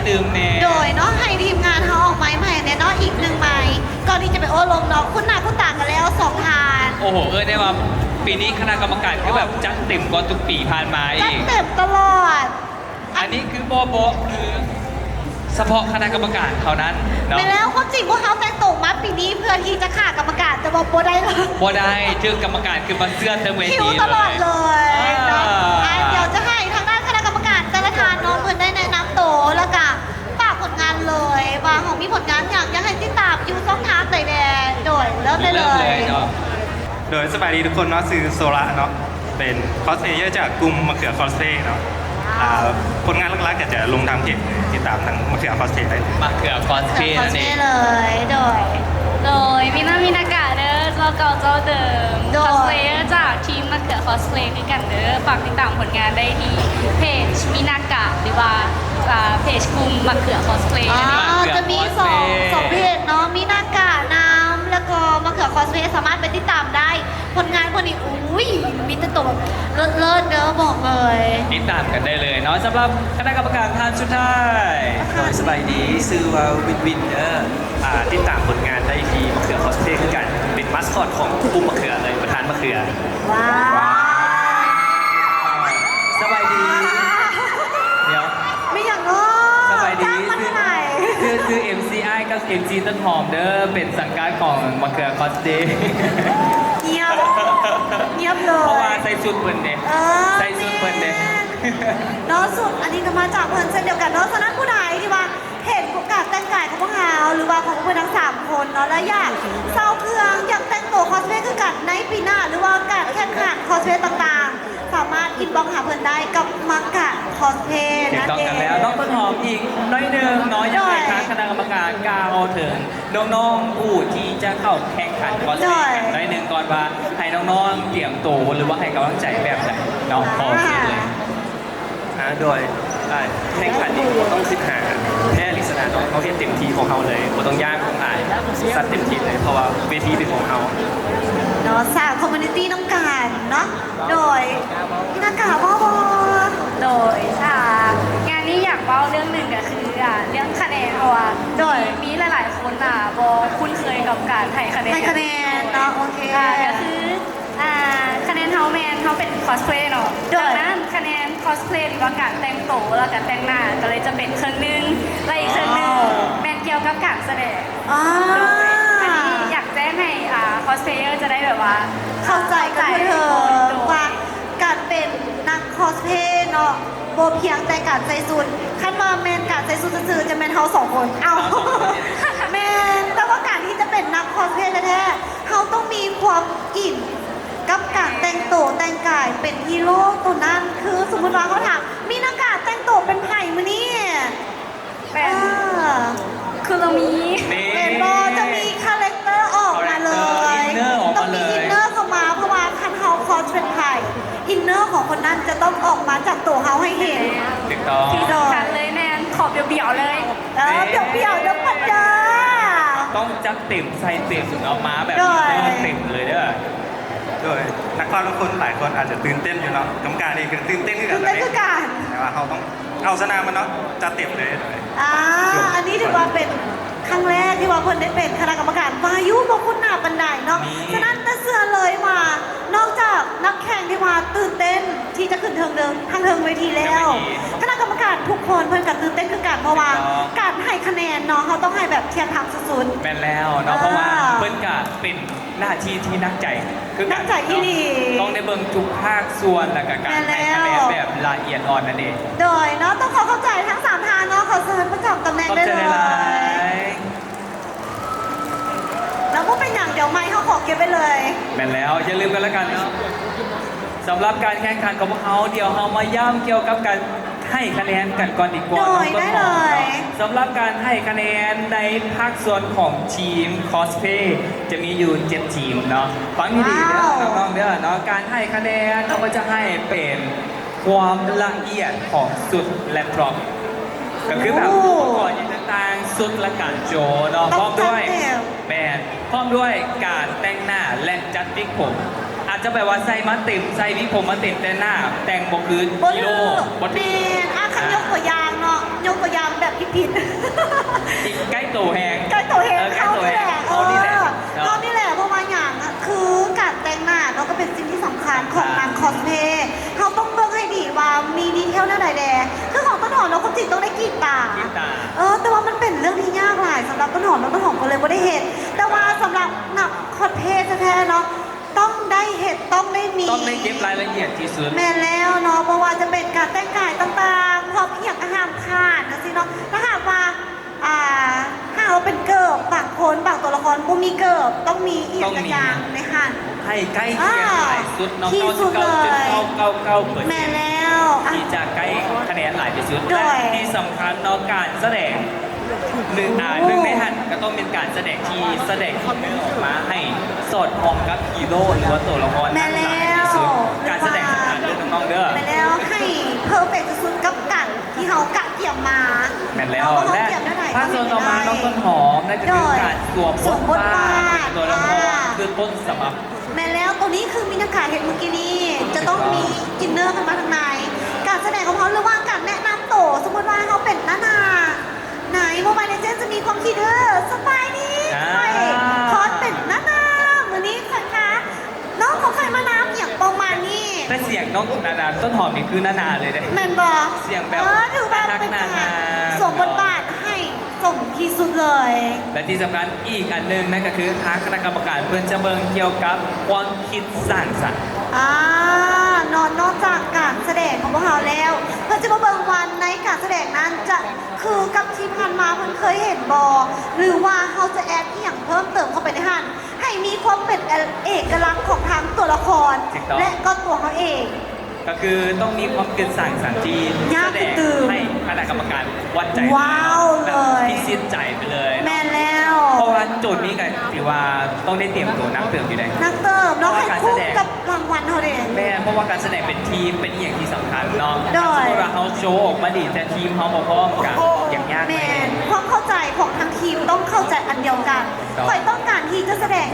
ตื่มแน่ โดยเนาะให้ทีมงานเขาออกไม้ใหม่เนี่ยเนาะอีก1 ไม้ก่อนที่จะไปโอ้ลมเนาะคุณหน้าคุณต่างกันแล้ว2 ทาน โอ้โหได้ว่าปีนี้คณะกรรมการคือแบบจัดเต็มกว่าทุกปีผ่านมา จัด อีก เต็มตลอด อันนี้คือโบโบคือเฉพาะคณะกรรมการเท่านั้นเนาะ ไปแล้วความจริงพวกเขาแต่งตัวมาปีนี้เพื่อที่จะฆ่ากรรมการแต่บอกโบได้เลย บ่ได้ชื่อกรรมการคือมาเสื้อเต็มเว คิว ที ตลอดเลยเนาะ อ่า เดี๋ยวจะให้ทางด้านคณะกรรมการแต่ละทานเน้องเพื่อนได้แนะนำตัวแล้วก็ฝากผลงานเลยว่าของมีผลงานอย่างอยากให้ติดตามอยู่ช่องทางไหนแน่โดยเริ่มได้เล เริ่มเลย ย เนาะ โดยสบายดีทุกคนเนาะซื้อโซล่าเนาะเป็นคอสเพลเยอร์จากกลุ่มมะเขือคอสเพลย์เนาะผลงานหลักๆจะลงทางเพจติดตามทางมะเขือคอสเพลย์ได้เลย มาเขือคอนสเพย์นั่นเอง เลยโดย มินากะเด้อเราเก่าเจ้าเดิม โด คอย สเพลย์จากทีมมะเขือคอสเพลย์ด้วยกันเด้อฝากติดตามผลงานได้ที่เพจมินากะหรือว่าเพจกลุ่มมะเขือคอสเพลย์ อ๋อ นั่นเอง จะมีสองเพจเนาะมีหน้ากากน้ำแล้วก็มะเขือคอสเพลย์สามารถไปติดตามได้ ผลงานพวกนี้อุ้ยมีแต่ตัวแบบเลิศๆเด้อบอกเลย ติดตามกันได้เลยเนาะสำหรับคณะกรรมการท่านสุดท้าย โดยสบายดีซื้อว่าวินวินเด้อติดตามผลงานได้ที่มะเขือคอสเพลย์คือกันเป็นมัสคอตของกลุ่มมะเขือเลยประธานมะเขือ ว้าว สบายดี เดี๋ยว ไม่อย่างง้อ สบายดี จ้างมันไหน คือ MCI กับ MC ต้นหอมเด้อเป็นสังกัดของมะเขือคอสเพย์ เงียบเงียบเล เพราะว่าย ใส่ชุดเพิ่นเด้ เออ ใส่ชุดเพิ่นเด้ เนาะสุดอันนี้ก็มาจากเพื่อนเช่นเดียวกันเนาะฉะนั้นผู้ใดที่ว่าเห็นโอกาสแต่งกายของพวกเราหรือว่าของเพื่อนทั้ง3 คนเนาะแล้วอยากเศร้าเครื่องอยากแต่งตัวคอสเพลย์คือกันในปีหน้าหรือว่าการแข่งขันคอสเพลย์ต่างๆ สามารถอินบ็อกซ์หาเพื่อนได้กับมังกะคอสเพลย์ ถูก นั่น ต้อง เอ กัน ง แล้วน้องต้นหอมอีกน้อยหนึ่งน้อยยังไงทางคณะกรรมการกล่าวถึงน้องๆผู้ที่จะเข้าแข่งขันคอสเพลย์กันน้อยหนึ่งก่อนว่าให้น้องๆเตรียมตัวหรือว่าให้กำลังใจแบบไหนน้องพอคิดเลย โดยแข่งขันนี้ต้องคิดหาแพ้ลิสนาเนาะเขาเห็นเต็มที่ของเขาเลยบ่ต้องยากของอายสัตว์เต็มที่เลยเพราะว่าเวทีเป็นของเขา เนาะสร้างคอมมูนิตี้ต้องการเนาะโดยพี่นักข่าวพ่อบอ โดยงานนี้อยากเล่าเรื่องหนึ่งก็คือเรื่องคะแนนเพราะว่า โดย มีหลายๆคนบอคุ้นเคยกับการให้คะแนน ให้คะแนนเนาะโอเค ก็คือคะแนนเฮาแมนเขาเป็นคอสเพลย์เนาะ โดย ดังนั้นคะแนนคอสเพลย์หรือว่าการแต่งตัวแล้วก็แต่งหน้าก็เลยจะเป็นครึ่งหนึงและอีกครึ่งหนึงแมนเกี่ยวกับการแสดง อ่า โดยอันนี้อยากแจ้งให้คอสเพลเยอร์จะได้แบบว่า เข้าใจกันเถอะว่าการเป็นนักคอสเพลย์เนาะโบเพียงแต่การใส่สุดขั้นมาแมนการใส่สุดซื่อๆจะแมนเฮา2 คนเอา แมนแต่ว่าการที่จะเป็นนักคอสเพลย์แท้ๆเขาต้องมีความอินกับการแต่งตัวแต่งกายเป็นฮีโร่ตัวนั้นคือสมมติว่าเขาถามมีนักการแต่งตัวเป็นไผ่มานี่ เป็น อ่า คือเรามี นี่ เห็นบอจะมีคาแรคเตอร์ออกมาเลย อินเนอร์ออก ต้อ มาง เล มี ย อินเนอร์เข้ามาเพราะว่าคันเฮาคอสเป็นไทยอินเนอร์ของคนนั้นจะต้องออกมาจากตัวเฮาให้เห็น ถูกต้อง ที่สำคัญเลยแนนขอบเบี่ยวๆเลย เดี๋ยวเปี่ยวเดี๋ยวปัดจ้า ต้องจัดเต็มใส่เต็มถึงเอามาแบบ โดย เต็มเลยเด้อ โดยนักข่าวทุกคนหลายคนอาจจะตื่นเต้นอยู่เนาะกรรมการเองก็ตื่นเต้นขึ้นกั คื น อเป็นคือการ แต่ว่าเขาต้องเอาชนะมันเนาะจะเต็มเลย อันนี้ถือว่าเป็นครั้งแรกที่ว่าเพิ่นได้เป็นคณะกรรมการวายุบอกคุณหนาบันไดเนาะ ฉะนั้นแต่เสือเลยมานอกจากนักแข่งที่มาตื่นเต้นที่จะขึ้นเทิงเดิมทางเทิงเวทีแล้ว คณะกรรมการทุกคนเพิ่นก็ตื่นเต้นคือกันเพราะว่าการให้คะแนนเนาะเขาต้องให้แบบเทียบทางสุด แม่นแล้วเนาะเพราะว่าเพิ่นกะเป็นหน้าที่ที่นักใจคือ นักใจอีหลี ต้องได้เบิ่งทุกภาคส่วนและก็การ แม่นแล้ว ให้คะแนนแบบละเอียดอ่อนนั่นเอง ๆ โดยเนาะต้องขอเข้าใจทั้ง3 ทางเนาะขอเชิญประจำตำแหน่ง ขอบ ได้ ใจ เล หลาย ย แล้วก็เป็นอย่างเดี๋ยวไม้เขาขอเก็บไปเลย แม่นแล้วอย่าลืมกันแล้วกันเนาะสำหรับการแข่งขันของพวกเขาเดี๋ยวเรามาย่ำเกี่ยวกับการให้คะแนนกันก่อนดีกว่า โดย น้องต้น ได้ ห เล อม ย เนาะสำหรับการให้คะแนนในภาคส่วนของทีมคอสเพย์จะมีอยู่7ทีมเนาะฟังให้ดีเด้อน้องๆเด้อเนาะการให้คะแนนเขาก็จะให้เป็นความละเอียดของสุดและพร้อมก็คือแบบอุปกรณ์ต่างๆสุดและการโจเนาะพร้อมด้วย แมนพร้อมด้วยการแต่งหน้าและจัดวิกผม อาจจะแบบว่าใส่มาเต็มใส่วิกผมมาเต็มแต่หน้า แต่งบกคืน บน กิโล เรือบ น เมนคันยกตัวอย่างเนาะยกตัวอย่างแบบ ผิด อีกใกล้ตัวแหง ใกล้ตัวเอง ใกล้ เขา ตัวแห นี่ ง แหละ เขานี่แหละ เขานี่แหละเพราะว่าอย่างอะคือการแต่งหน้าเนาะก็เป็นสิ่งที่สำคัญของนางคอสเพลย์เขาต้องเบิ่งให้ดีว่ามีดีเทลหน้าใดแดงคือของต้นหอมเราคนจริงต้องได้กรีดตา กรีดตา แต่ว่ามันเป็นเรื่องที่ยากหลายสำหรับต้นหอมแล้วต้นหอมก็เลยไม่ได้เห็นแต่ว่าสำหรับนักคอสเพลย์แท้ๆเนาะต้องได้เห็นต้องได้มี ต้องได้เก็บรายละเอียดที่สุด แม่แล้วเนาะเพราะว่าจะเป็นการแต่งกายต่างๆพร้อมอย่างห้ามขาดนะสิเนาะถ้าหากว่าถ้าเราเป็นเกิบบางคนบางตัวละครบ่มีเกิบต้องมีอีก ต้องมี อย่างในหัน ให้ใกล้เคียงหลายสุดน้อง ที่ เก้า สุ สิบ ด เก้า เลย จุดเก้าเก้าเก้าเปอร์ แม่ เซ็นต์ แล้วอ่ะ ที่จะใกล้คะแนนหลายที่สุด โด และ ย ที่สำคัญเนอกการแสดงหนึ่งในหันก็ต้องเป็นการแสดงที่แสดงที่เนื้อออกมาให้สอดคล้องกับฮีโร่หรือว่าตัวละคร แม่ นั้นห แล้ ลายที่ ว สุดการแสดงสำคัญเรื่องน้องๆเด้อ แม่แล้วให้เพอร์เฟกต์สุดๆกับกันที่เขากะเกี่ยมมา แม่นแล้ว เนาะว่า และ เขาเกี่ยมได้ไหน ภาคส่วนต่อมาน้องต้นหอมนั่นก็คือการสวมบทบาทตัวละครคือต้นฉบับ แม่แล้วตัวนี้คือมีนักขายเห็นเมื่อกี้นี้จะต้องมีกินเนอร์กันมาทางในการแสดงของเขาหรือว่าการแนะนำโตวสมมติว่าเขาเป็นนานาไหนโมบายเลเจนจะมีความคิดสบายดี อ่า ใช่คอสเป็นนานาเหมือนนี้ค่ะคะน้องของใครมาน้ำอย่างประมาณนี้ แต่เสียงน้องนาต้นหอมนี่คือนาเลยนะ แมนบอก เสียงแบบ ถือว่าเป็น นา การ นา สวมบทบาทให้สมที่สุดเลย และที่สำคัญอีกอันหนึ่งนั่นก็คือทางคณะกรรมการเพื่อนจะเบิงเกี่ยวกับความคิดสร้างสรรค์ นอกจากการแสดงของพวกเราแล้ว เพื่อจะมาเบิ่งวันในการแสดงนั้นจะคือกับที่ผ่านมาเพิ่นเคยเห็นบอหรือว่าเขาจะแอดอหย่างเพิ่มเติมเข้าไปในหันให้มีความเป็นเอกลักษณ์ของทั้งตัวละคร ถูกต้อง และก็ตัวเขาเอง ก็คือต้องมีความคิดสร้างสรรค์ที่ ยาก แสดง ตื่น ให้คณะกรรมการวัดใจ ว้าว แบบ เลย พิชิตใจไปเลย แม่นแล้ว เพราะว่าโจทย์นี้ก็ถือว่าต้องได้เตรียมตัวนักเติมอยู่ใน นักเติมเนาะให้ การแส คู่ ดง กับรางวัลเขาเอง แม่เพราะว่าการแสดงเป็นทีมเป็นอหย่างที่สำคัญเนาะ โดย สมมติว่าเขาโชว์ออกมาดีแต่ทีมเขาบอกพร้อมกันอย่างยาก แม ไหม นความเข้าใจของทั้งทีมต้องเข้าใจอันเดียวกัน ครับ คอยต้องการที่จะแสดง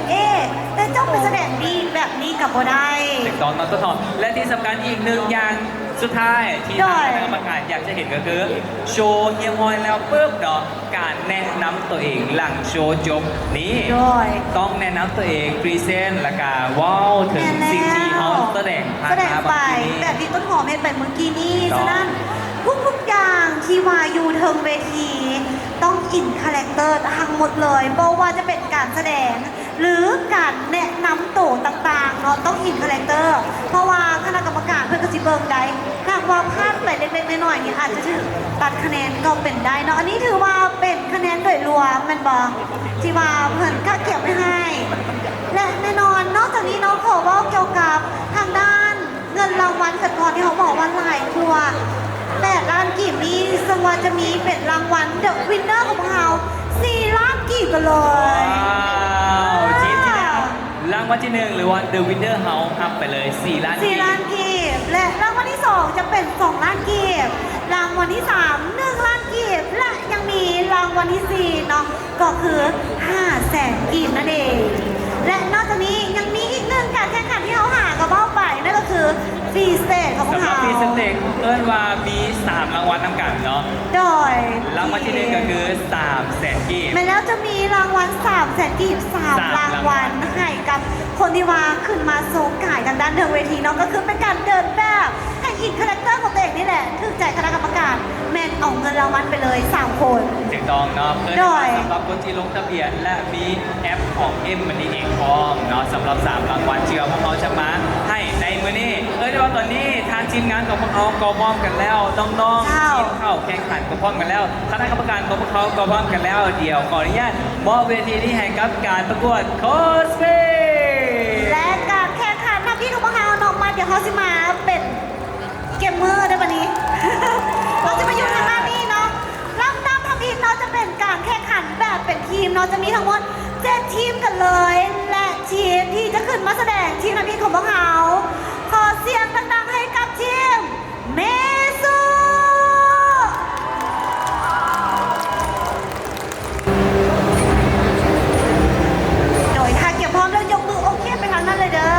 แต่เจ้าไปแสดงดีแบบนี้กับบ่ได้ ถูกต้องน้องต้นหอมและที่สำคัญอีกหนึ่งอย่างสุดท้ายที่ โด ทาง ย คณะกรรมการอยากจะเห็นก็คือ โชว์เฮียมอยแล้วปุ๊บเนาะการแนะนำตัวเองหลังโชว์จบนี่ โดย ต้องแนะนำตัวเองพรีเซนต์และก็ว้าวถึงสิ่งที่เขาแสดงผ่าน แสดง มา ไป บางที แบบที่ต้นหอมเห็นไปเมื่อกี้นี้ ถูกต้อง ฉะนั้นทุกอย่างที่วาอยู่เทิงเวที ต้องอินคาแรคเตอร์ทั้งหมดเลยเพราะว่าจะเป็นการแสดง หรือการแนะนำตัวต่างๆเนาะต้องอินคาแรคเตอร์ เพราะว่าคณะกรรมการเพื่อนกสิเบิงได้หากว่าพลาดไปเล็กๆน้อยๆนี่อาจจะถึงตัดคะแนนก็เป็นได้เนาะอันนี้ถือว่าเป็นคะแนนโดยรวมแมันบอกที่ว่าเพื่อนก็เก็บไว้ให้ และแน่นอนนอกจากนี้เนาะขอเว่าเกี่ยวกับทางด้านเงินรางวัลกันก่อนที่เขาบอกว่าหลายตัว8 ล้านกีบนี้ซึ่งว่าจะมีเป็นรางวัลเดอะวินเนอร์ของเรา4 ล้านกีบกันเลย ว้าวทีมที่ได้รับรางวัลที่หนึ่งหรือว่า The Winner House ครับไปเลย 4 ล้าน 4 ล้านกีบและรางวัลที่ 2 จะเป็น 2 ล้านกีบรางวัลที่ 3 1 ล้านกีบและยังมีรางวัลที่ 4 เนาะก็คือ 500,000 กีบนั่นเองและนอกจากนี้ยังมีอีกหนึ่งการแข่งขันที่เขาหากระเบ้าไปนั่นก็คือฟรีสเตจของพวก สำหรับ เขา พรีเซนเต็กเอิ้นว่ามี3รางวัลนำกันเนาะ โดย รางวัลที่หนึ่งก็คือ300,000กีบ แม้แล้วจะมีรางวัล300,000กีบ3รางวัลให้กับคนที่ว่าขึ้นมาโซกายทางด้านเทิงเวทีเนาะก็คือเป็นการเดินแบบให้อินคาแรคเตอร์ของตัวเองนี่แหละถึงใจคณะกรรมการแมนเอาเงินรางวัลไปเลย 3 คน ถูกต้องเนาะเพื่อ โดย สำหรับคนที่ลงทะเบียนและมีแอปของเอ็มมันนี่เองพร้อมเนาะสำหรับ3รางวัลเชื่อพวกเขาจะมาให้ในมือนี้ได้ว่าตอนนี้ทางทีมงานของพวกเขาก็พร้อมกันแล้วน้องๆทีมเข้าแข่งขันก็พร้อมกันแล้วคณะกรรมการของพวกเขาก็พร้อมกันแล้วเดี๋ยวขออนุญาตมอบเวทีนี้ให้กับการประกวดโคสเพย์ และการแข่งขันนักพี่ของพวกเราน้องมาเดี๋ยวเขาจะมาเป็นเกมเมอร์ได้ปะนี้ เราจะมาอยู่ทางด้านนี้เนาะลำดับทำทีมเราจะเป็นการแข่งขันแบบเป็นทีมเราจะมีทั้งหมด7 ทีมกันเลย และทีมที่จะขึ้นมาแสดงทีมนักพี่ของพวกเราขอเสียงดังๆให้กับทีมเมซู โดยถ้าเก็บพร้อมแล้วยกมือโอเคไปทางนั้นเลยเด้อ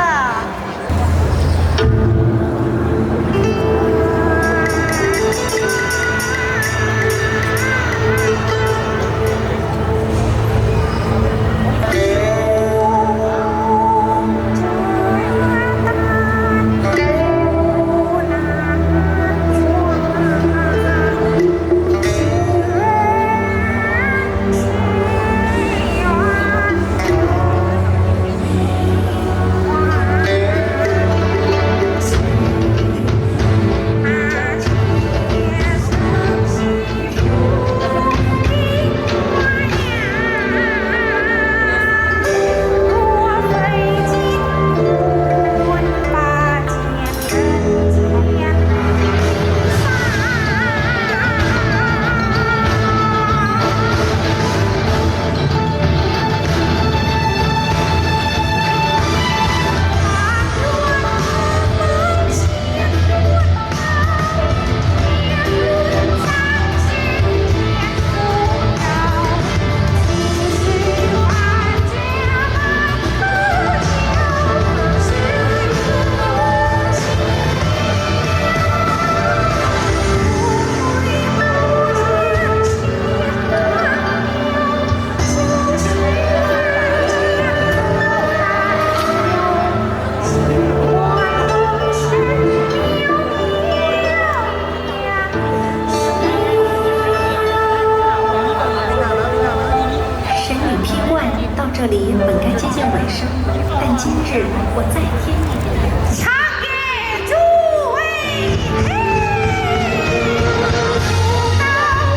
生，但今日我再添你的脸。 ชักเกจูเว่ยเฮ้大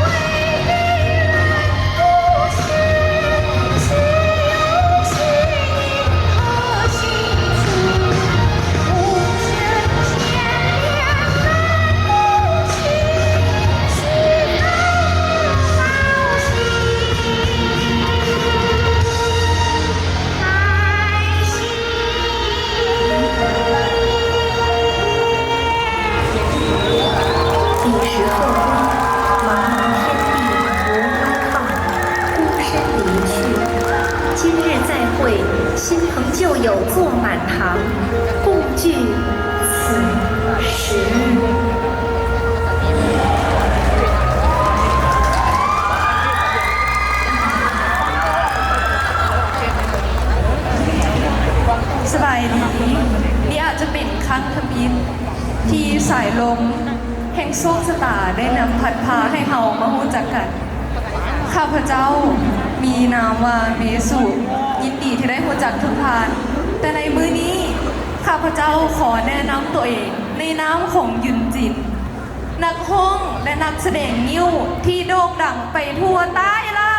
卫的蓝不是是有心和心处，无限千年难不弃，是那好心。彼时后宫，茫茫天地无关靠，孤身离去。今日再会，亲朋旧友坐满堂，共聚此时日。 สบายดีนี่อาจจะเป็นครั้งทมิตรที่สายลมแห่งโชคชะตาได้นำพัดพาให้เฮามารู้จักกัน ข้าพเจ้ามีนามว่าเมสุยินดีที่ได้รู้จักทุกท่าน แต่ในมื้อนี้ข้าพเจ้าขอแนะนำตัวเองในนามของยุนจิน นักฮ้องและนักแสดงนิ้วที่โด่งดังไปทั่วใต้ล่ะ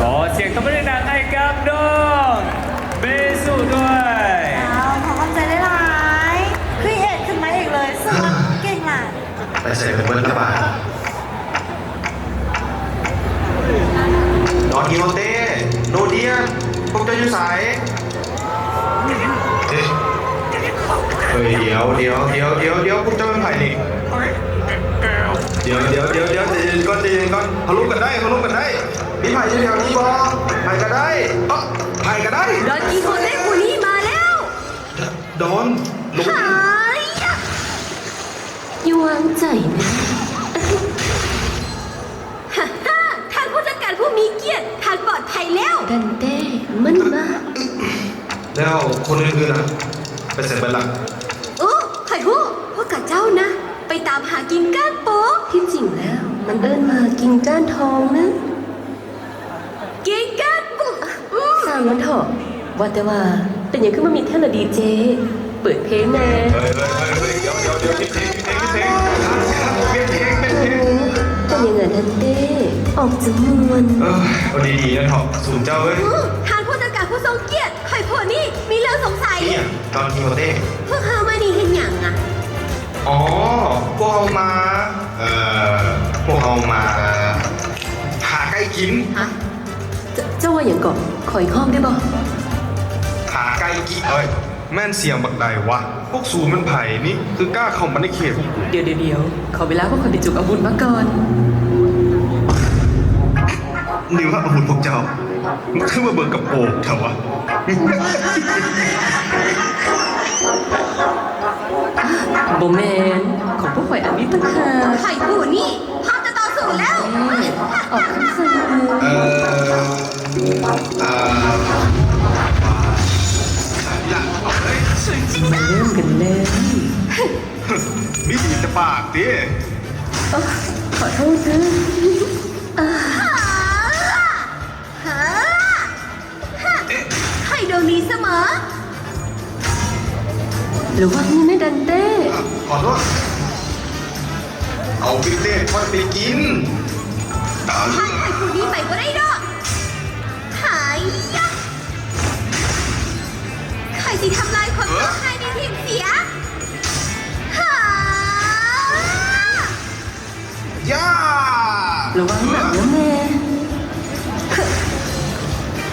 ขอเสียงตบมือดังๆให้กับน้องเบสุด้วย เอาขอขอบใจหลายๆครีเอทขึ้นมาอีกเลยซึ่งมันเก่งหลาย ไปใส่เป็นเบิร์ดระบาดดอนกิโมเต้โนเดียพวกเจ้าอยู่สายเฮ้ยเดี๋ยวพวกเจ้าเป็นไผ่นี่เดี๋ยวใจเย็นก่อนทะลุกันได้มีไผ่อยู่แถวนี้บ่ไผ่ก็ได้ไผ่ก็ได้ ดอนกีโฮเต้กูนี่มาแล้ว ดอนลง หายอย่าวางใจนะฮ่าฮ่าท่านผู้จัดการผู้มีเกียรติท่านปลอดภัยแล้ว ดันเต้มันมา แล้วคนอื่นๆล่ะไปใส่เป็นหลัก โอ้ไข่ฮู้พวกกับเจ้านะ ไปตามหากินก้านโป๊กที่จริงแล้ว มันเอิ้นมากินก้านทองนะ กินก้านโป๊กสร้างมันเถอะว่าแต่ว่าเป็นอย่างขึ้นมามีเท่าละดีเจ เปิดเพลงแน่ เฮ้ยเดี๋ยวคิดเพลงเปลี่ยนเพลง เป็นยังไงดันเต้ออกจะมวน เอาดีๆนะเถอะสูนเจ้าเว้ย ทานผู้จัดการผู้ทรงเกียรติไข่พวกนี่มีเรื่องสงสัย เนี่ยตอนกิโมเต้ พวกเฮามาดีเห็นอย่างอ่ะ อ๋อพวกเรามาพวกเรามาหาใกล้กิน ฮะเจ้าว่าอย่างก่อนขอยข้องได้บ่ หาใกล้กินเอ้ยแม่นเสียงบักใดวะพวกสูมันไผ่นี่คือกล้าเข้ามาในเขตพวกกู เดี๋ยวขอเวลาพวกคนไปจุกอาวุธมาก่อน นี่ว่าอาวุธพวกเจ้ามันขึ้นมาเบิกกับโป่งเถอะวะ โบแมนของพวกข่อยอันนี้ตั้งหากไข่ผู้นี่พร้อมจะต่อสู้แล้วออกคำสั่ง เอ่ออย่าเอาเลย มาเริ่มกันเลย นี่ดีจะปากดิ ขอโทษนะไข่โดนนี้เสมอหรือว่านี่ไม่ดันเต้ ขอโทษเอาพิเศษค่อยไปกิน ให้ไข่ผู้นี้ไปก็ได้ดอกหายยะไข่สิทำลายความต้องให้ในทีมเสียหา ย่า ระวังหนังนะแม่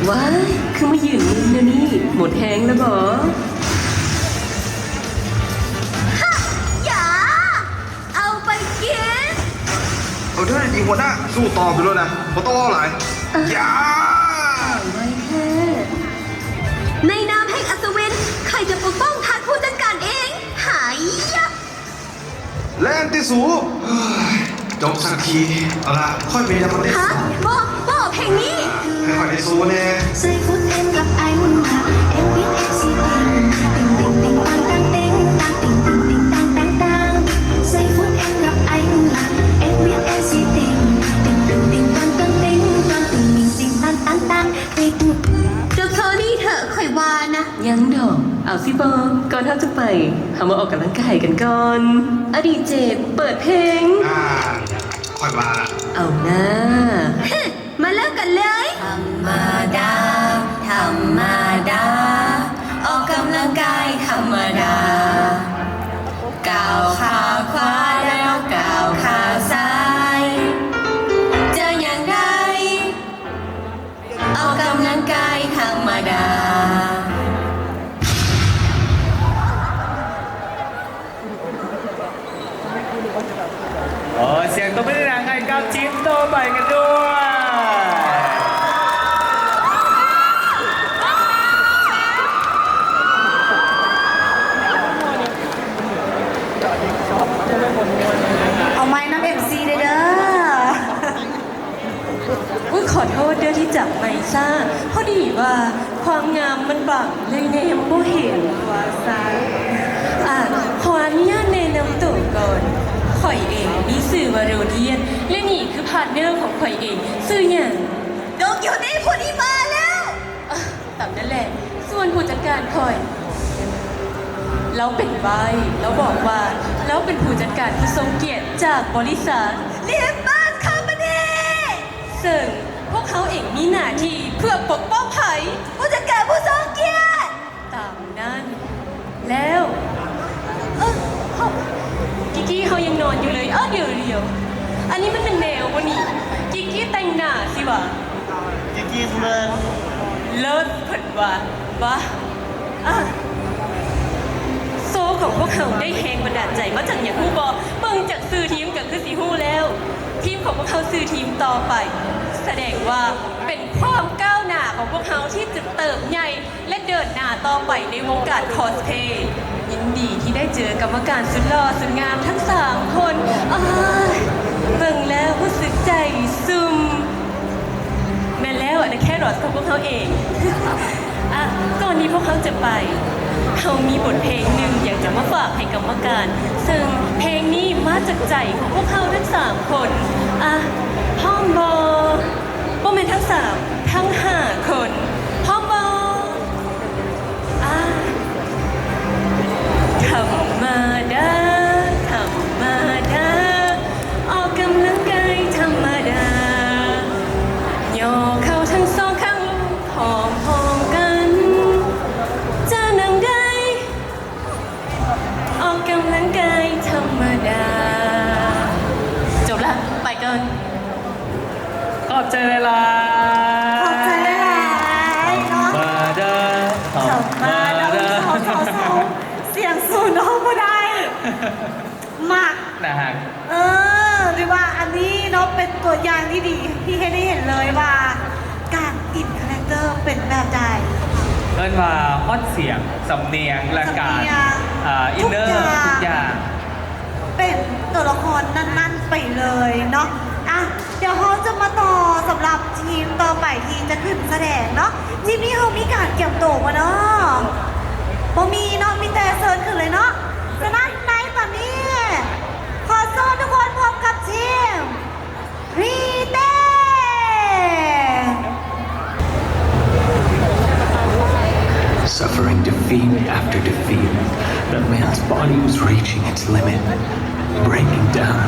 ว้าย คือมายืนนิ่งเดี๋ยวนี้หมดแหงแล้วบออย่า เอาไปกิน เอาเถอะดีหัวหน้าสู้ต่อไปด้วยนะเพราะต้องเอาหลายย่า ไว้แค่ในนามแห่งอัศวินใครจะปกป้องทานผู้จัดการเอง หายยะ แล่นที่สูเฮ้ยจบสักทีเอาละค่อยไปยังมันได้ ฮะ สู้ บอกเพลงนี้ ให้ค่อยได้สู้แน่ giây phút em gặp ai muốn mà em biết em si tình tình tình tang tang ting tang tình tình tình tang tang tang giây phút เอาสิบอกก่อนท่าจะไปหามาออกกำลังกายกันก่อน อดีเจเปิดเพลง ค่อยมาละ เอาหน้า มาเลิกกันเลย ธรรมดา ธรรมดา ออกกำลังกายธรรมดา ก้าวขาขวาแล้วก้าวขาซ้าย จะอย่างไร ออกกำลังกายธรรมดา โอ้เสียงตัวไม่ได้ดังให้กับทีมโตวใหม่กันด้วย เอาไม้น้ำเอ็มซีเด้อ อุ้ยขอโทษเด้อที่จับไม่ซ่าพอดีว่าความงามมันบังเลยแนมบ่เห็นว่าซ่าขออนุญาตแนะนำตัวก่อนข่อยเองมีสื่อวาโรเดียน และนี่คือพาร์ทเนอร์ของข่อยเองสื่ออย่าง ดกอยู่นี่ผู้นี้มาแล้ว ตามนั่นแหละ ส่วนผู้จัดการข่อยเราเป็นใบแล้วบอกว่าเราเป็นผู้จัดการผู้ทรงเกียรติจากบริษัท เรียนบ้านคอมพานี ซึ่งพวกเขาเองมีหน้าที่เพื่อปกป้องไผ่ ผู้จัดการผู้ทรงเกียรติ ตามนั้น แล้วกิกกี้เขายังนอนอยู่เลยเดี๋ยวอันนี้มันเป็นแนววะนี่กิกกี้แต่งหน้าสิวะกิกกี้เลิศเผินวะโซ่ของพวกเขาได้แหงบันดาลใจมาจากอย่างฮู้บอเบิ่งจากซื้อทีมกับคือสีฮู้แล้ว ทีมของพวกเขาซื้อทีมต่อไป แสดงว่าเป็นความก้าวหน้าของพวกเขาที่จะเติบใหญ่และเดินหน้าต่อไปในวงการคอสเพย์ยินดีที่ได้เจอกรรมการสุดหล่อสุดงามทั้ง3 คนเบิ่งแล้วรู้สึกใจซุ่มแม่แล้วอันนั้นแค่รอดของพวกเขาเอง ก่อนนี้พวกเขาจะไปเขามีบทเพลงหนึ่งอยากจะมาฝากให้กรรมการ ซึ่งเพลงนี้มาจากใจของพวกเขาทั้ง3 คนพร้อมบอเป็นทั้ง3ทั้ง5 คนพร้อมบอธรรมดาธรรมดาออกกำลังกายธรรมดาย่อเข่าทั้ง2 ข้างพร้อมกันจะนั่งได้ออกกำลังกายธรรมดาจบละไปก่อน ขอบใจเลยล่ะ ขอบใจหลายๆเนาะ มาเด้อ จบมาแล้วเสียงสูงน้องก็ได้มาก นะฮะ หรือว่าอันนี้เนาะเป็นตัวอย่างที่ดีที่ให้ได้เห็นเลยว่า การอินคาแรคเตอร์เป็นแบบใด เอิ้นว่าฮอตเสียงสำเนียงและการ สำเนียง อินเนอร์ ทุ ทุ ก ก อ อย่าง ย่าง เป็นตัวละครนั่นๆไปเลยเนาะเดี๋ยวเขาจะมาต่อสำหรับทีมต่อไปที่จะขึ้นแสดงเนาะทีมนี้เขามีการเก็บตัวมาเนาะบ่มีเนาะมีแต่เซิร์ชขึ้นเลยเนาะฉะนั้นในตอนนี้ ขอเชิญทุกคนพบกับทีมรีเต้ Suffering defeat after defeat, the man's body was reaching its limit, breaking down.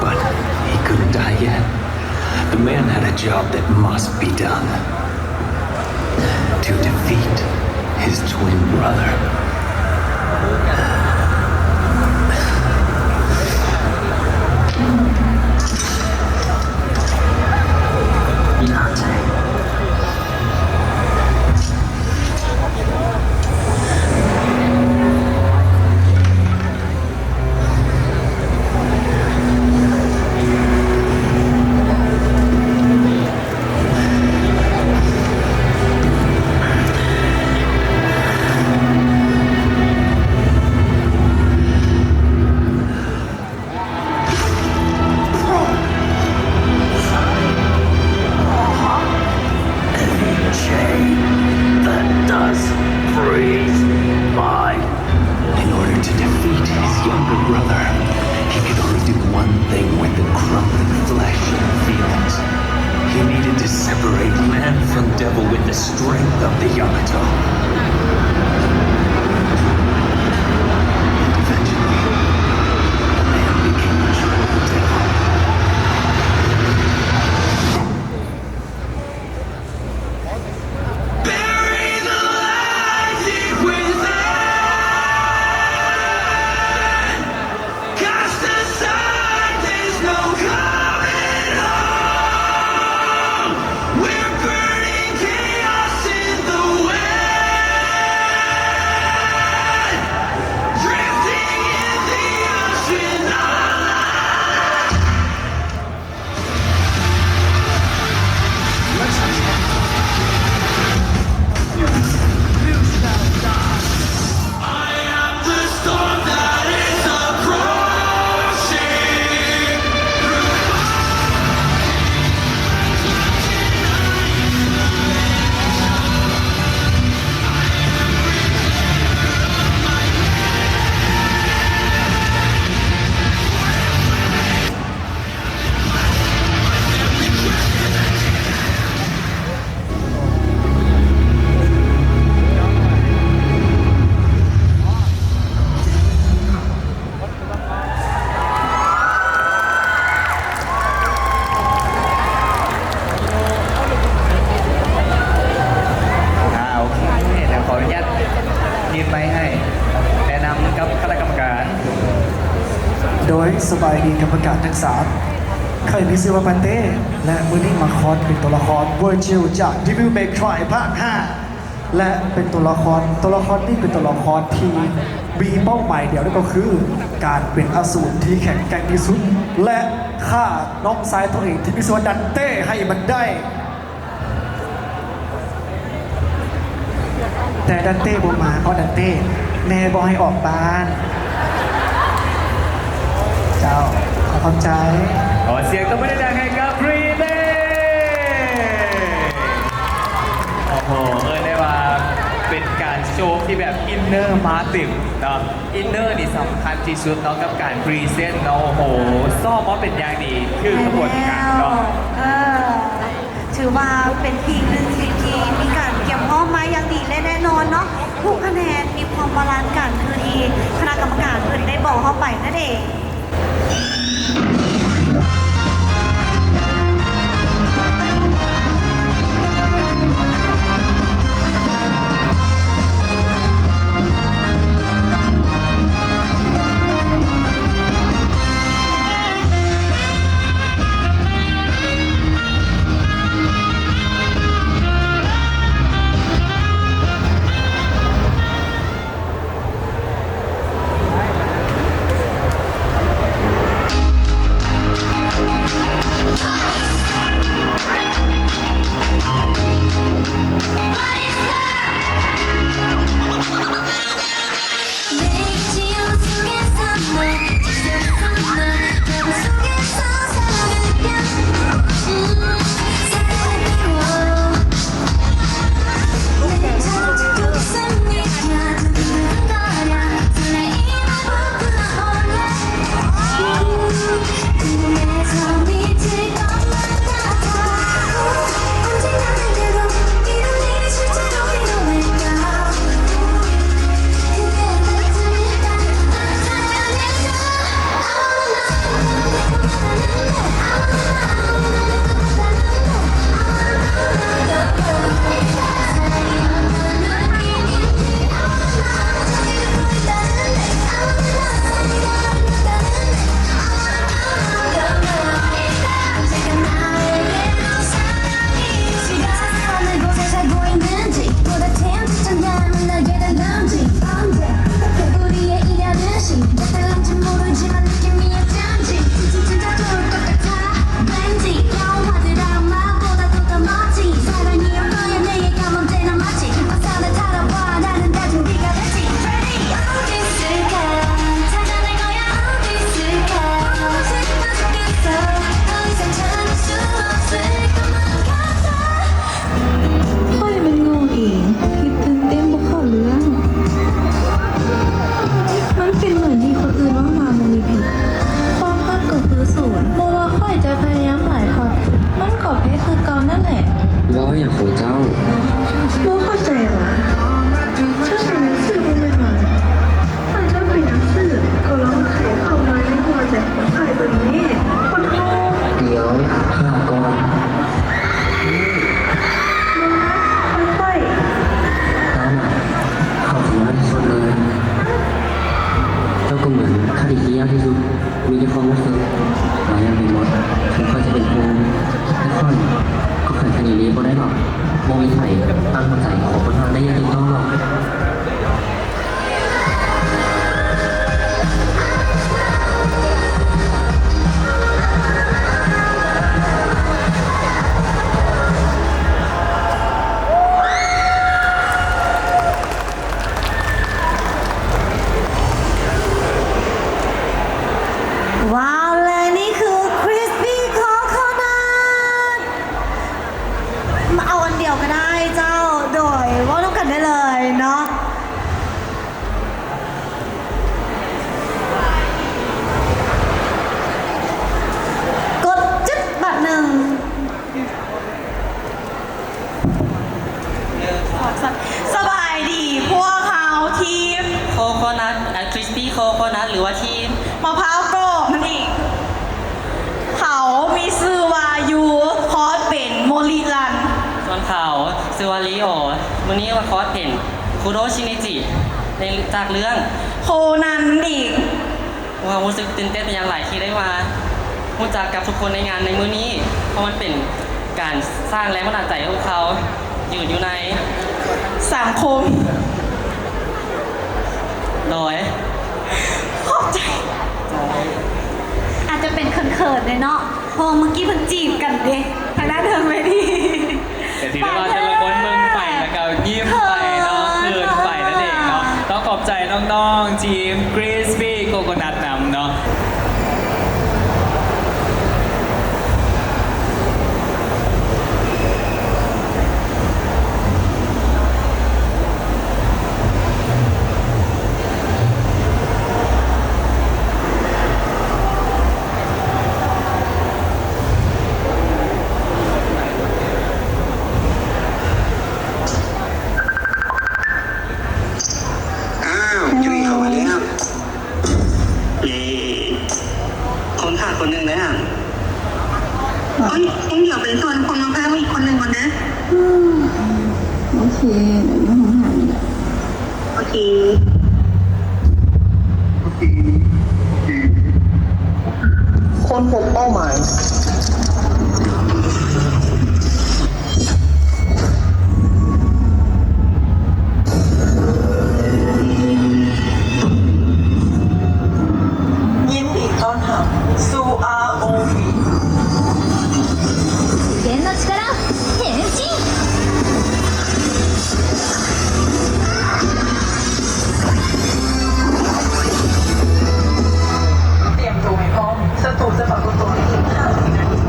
But he couldn't die yet. The man had a job that must be done. To defeat his twin brother. Dante. Separate man from devil with the strength of the Yamato. บายดีกรรมการทั้งสามใครมีชื่อว่าปันเต้และมือนี้มาคอสเป็นตัวละครเวอร์จิลจาก Devil May Cry ภาค 5 และเป็นตัวละครนี่เป็นตัวละครที่มีเป้าหมายเดียวนั่นก็คือ การเป็นอสูรที่แข็งแกร่งที่สุด และฆ่าน้องชายตัวเองที่มีชื่อว่าดันเต้ให้มันได้ แต่ดันเต้บ่มาเพราะดันเต้แม่บอกให้ออกบ้าน เจ้าขอเข้าใจ ขอเสียงตบมือดังๆให้กับฟรีเต้โอ้โหได้ว่าเป็นการโชว์ที่แบบอินเนอร์มาติมเนาะอินเนอร์นี่สำคัญที่สุดเนาะกับการพรีเซนต์เนาะโอ้โหซ่อมว่าเป็นอย่างดีคือกระบวนการเนาะ ถือว่าเป็นทีมหนึ่งที่มีการเก็บข้อมาอย่างดีและแน่นอนเนาะทุกคะแนนมีความบาลานซ์กันคือที่คณะกรรมการเพิ่นได้บอกเข้าไปนั่นเอง ว้าวและนี่คือคริสปี้คอคอนัทมาเอาอันเดียวก็ได้เจ้าโดยว่าต้องกันได้เลยเนาะกดจึ๊ดแบบหนึ่งสบายดีพวกเขาทีม โคโคนัทคริสปี้โคโคนัทหรือว่าทีม มะพร้าวโกรอบนั่นเองเขามีชื่อว่ายูคอสเป็นโมริรัน ส่วนเขาซิวาริโอวันนี้มาคอสเป็นคุโรชินิจิในจากเรื่อง โคนันอีก ว่ารู้สึกตื่นเต้นเป็นอย่างไรที่ได้มารู้จักกับทุกคนในงานในมื้อนี้ เพราะมันเป็นการสร้างแรงบันดาลใจให้พวกเขาอยู่ในสังคม โดย ขอบใจ อาจจะเป็นเขินๆเลยเนาะเพอเมื่อกี้เพิ่งจีบกันเด้ทางด้านเธอไม่ดี แต่ที่ได้ว่าแต่ละคนเมืองไปแล้วก็ยิ้มไปเนาะเขินไปนั่นเองเนาะต้องขอบใจน้องๆทีม Crispy Coconut นำเนาะจุ้ยเข้ามาแล้วเย่คนขาดคนหนึ่งเลยอ่ะเอ้ยเดี๋ยวเป็นส่วนคนมาเพิ่มอีกคนหนึ่งก่อนนะโอเคเดี๋ยวห้องหายโอเคคนพบเป้าหมายยินดีต้อนรับสู่ ROV 自然の力変身เตรียมตัวให้พร้อมศัตรูจะปรากฏตัวในอีก5 นาที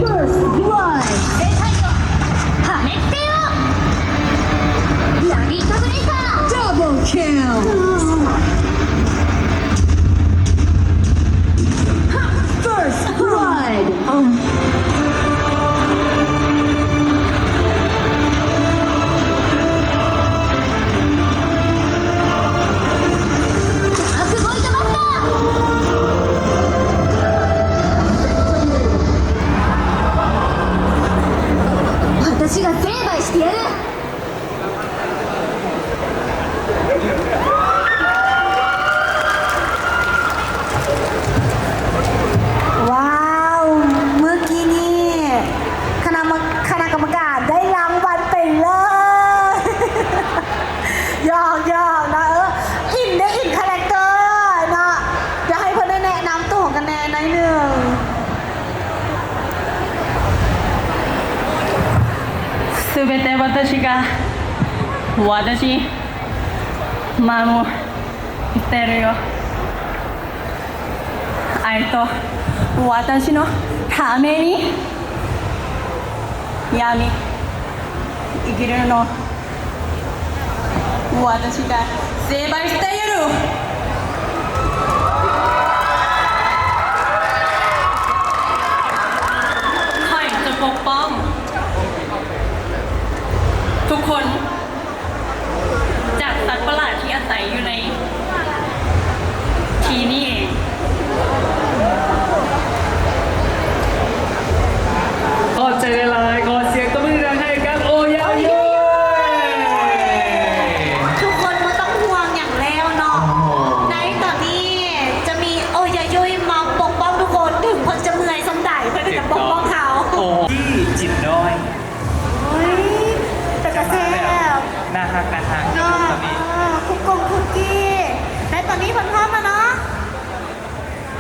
First Blood 正太陽破滅せよラリートブレイカー Double Kill First Blood ダークボイドバスター私が成敗してやるว้าวเมื่อกี้นี่คณะกรรมการได้รางวัลไปเลย หยอกนะอินได้อินคาแรคเตอร์นะเดี๋ยวให้เพื่อนได้แนะนำตัวของกันแน่หน่อยหนึ่ง すべて私が守ってるよ愛と私のために闇生きるの私が成敗してやるはいจะปกป้องทุกคนจากสัตว์ประหลาดที่อาศัยอยู่ในที่นี่เอง ขอบใจเลยขอเสียงตบมือดังให้กับโอยายุ ทุกคนไม่ต้องห่วงอย่างแล้วเนาะในตอนนี้จะมีโอยายุยมาปกป้องทุกคนถึงคนจะเมื่อยสมได้เพื่อที่จะปกป้องเขา โอ้ที่จิตน้อย เฮ้ยแต่กระแซบ น่าฮัก เนาะคุกกี้ในตอนนี้พร้อมแล้วเนาะ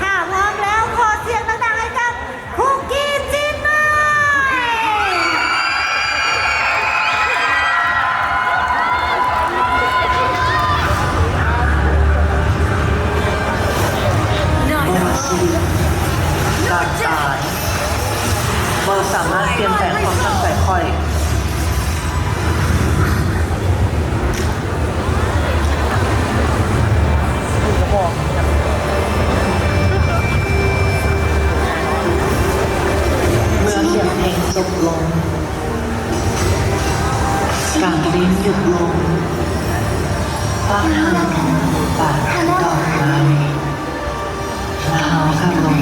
ถ้าพร้อมแล้วขอเสียงดังๆให้กับคุกกี้จินหน่อยการตายเราสามารถเปลี่ยนแปลงความตั้งใจค่อยเมื่อเสียงเพลงจบลงการเล่นหยุดลงฟ้าทางปากดอกไม้เท้าข้างลง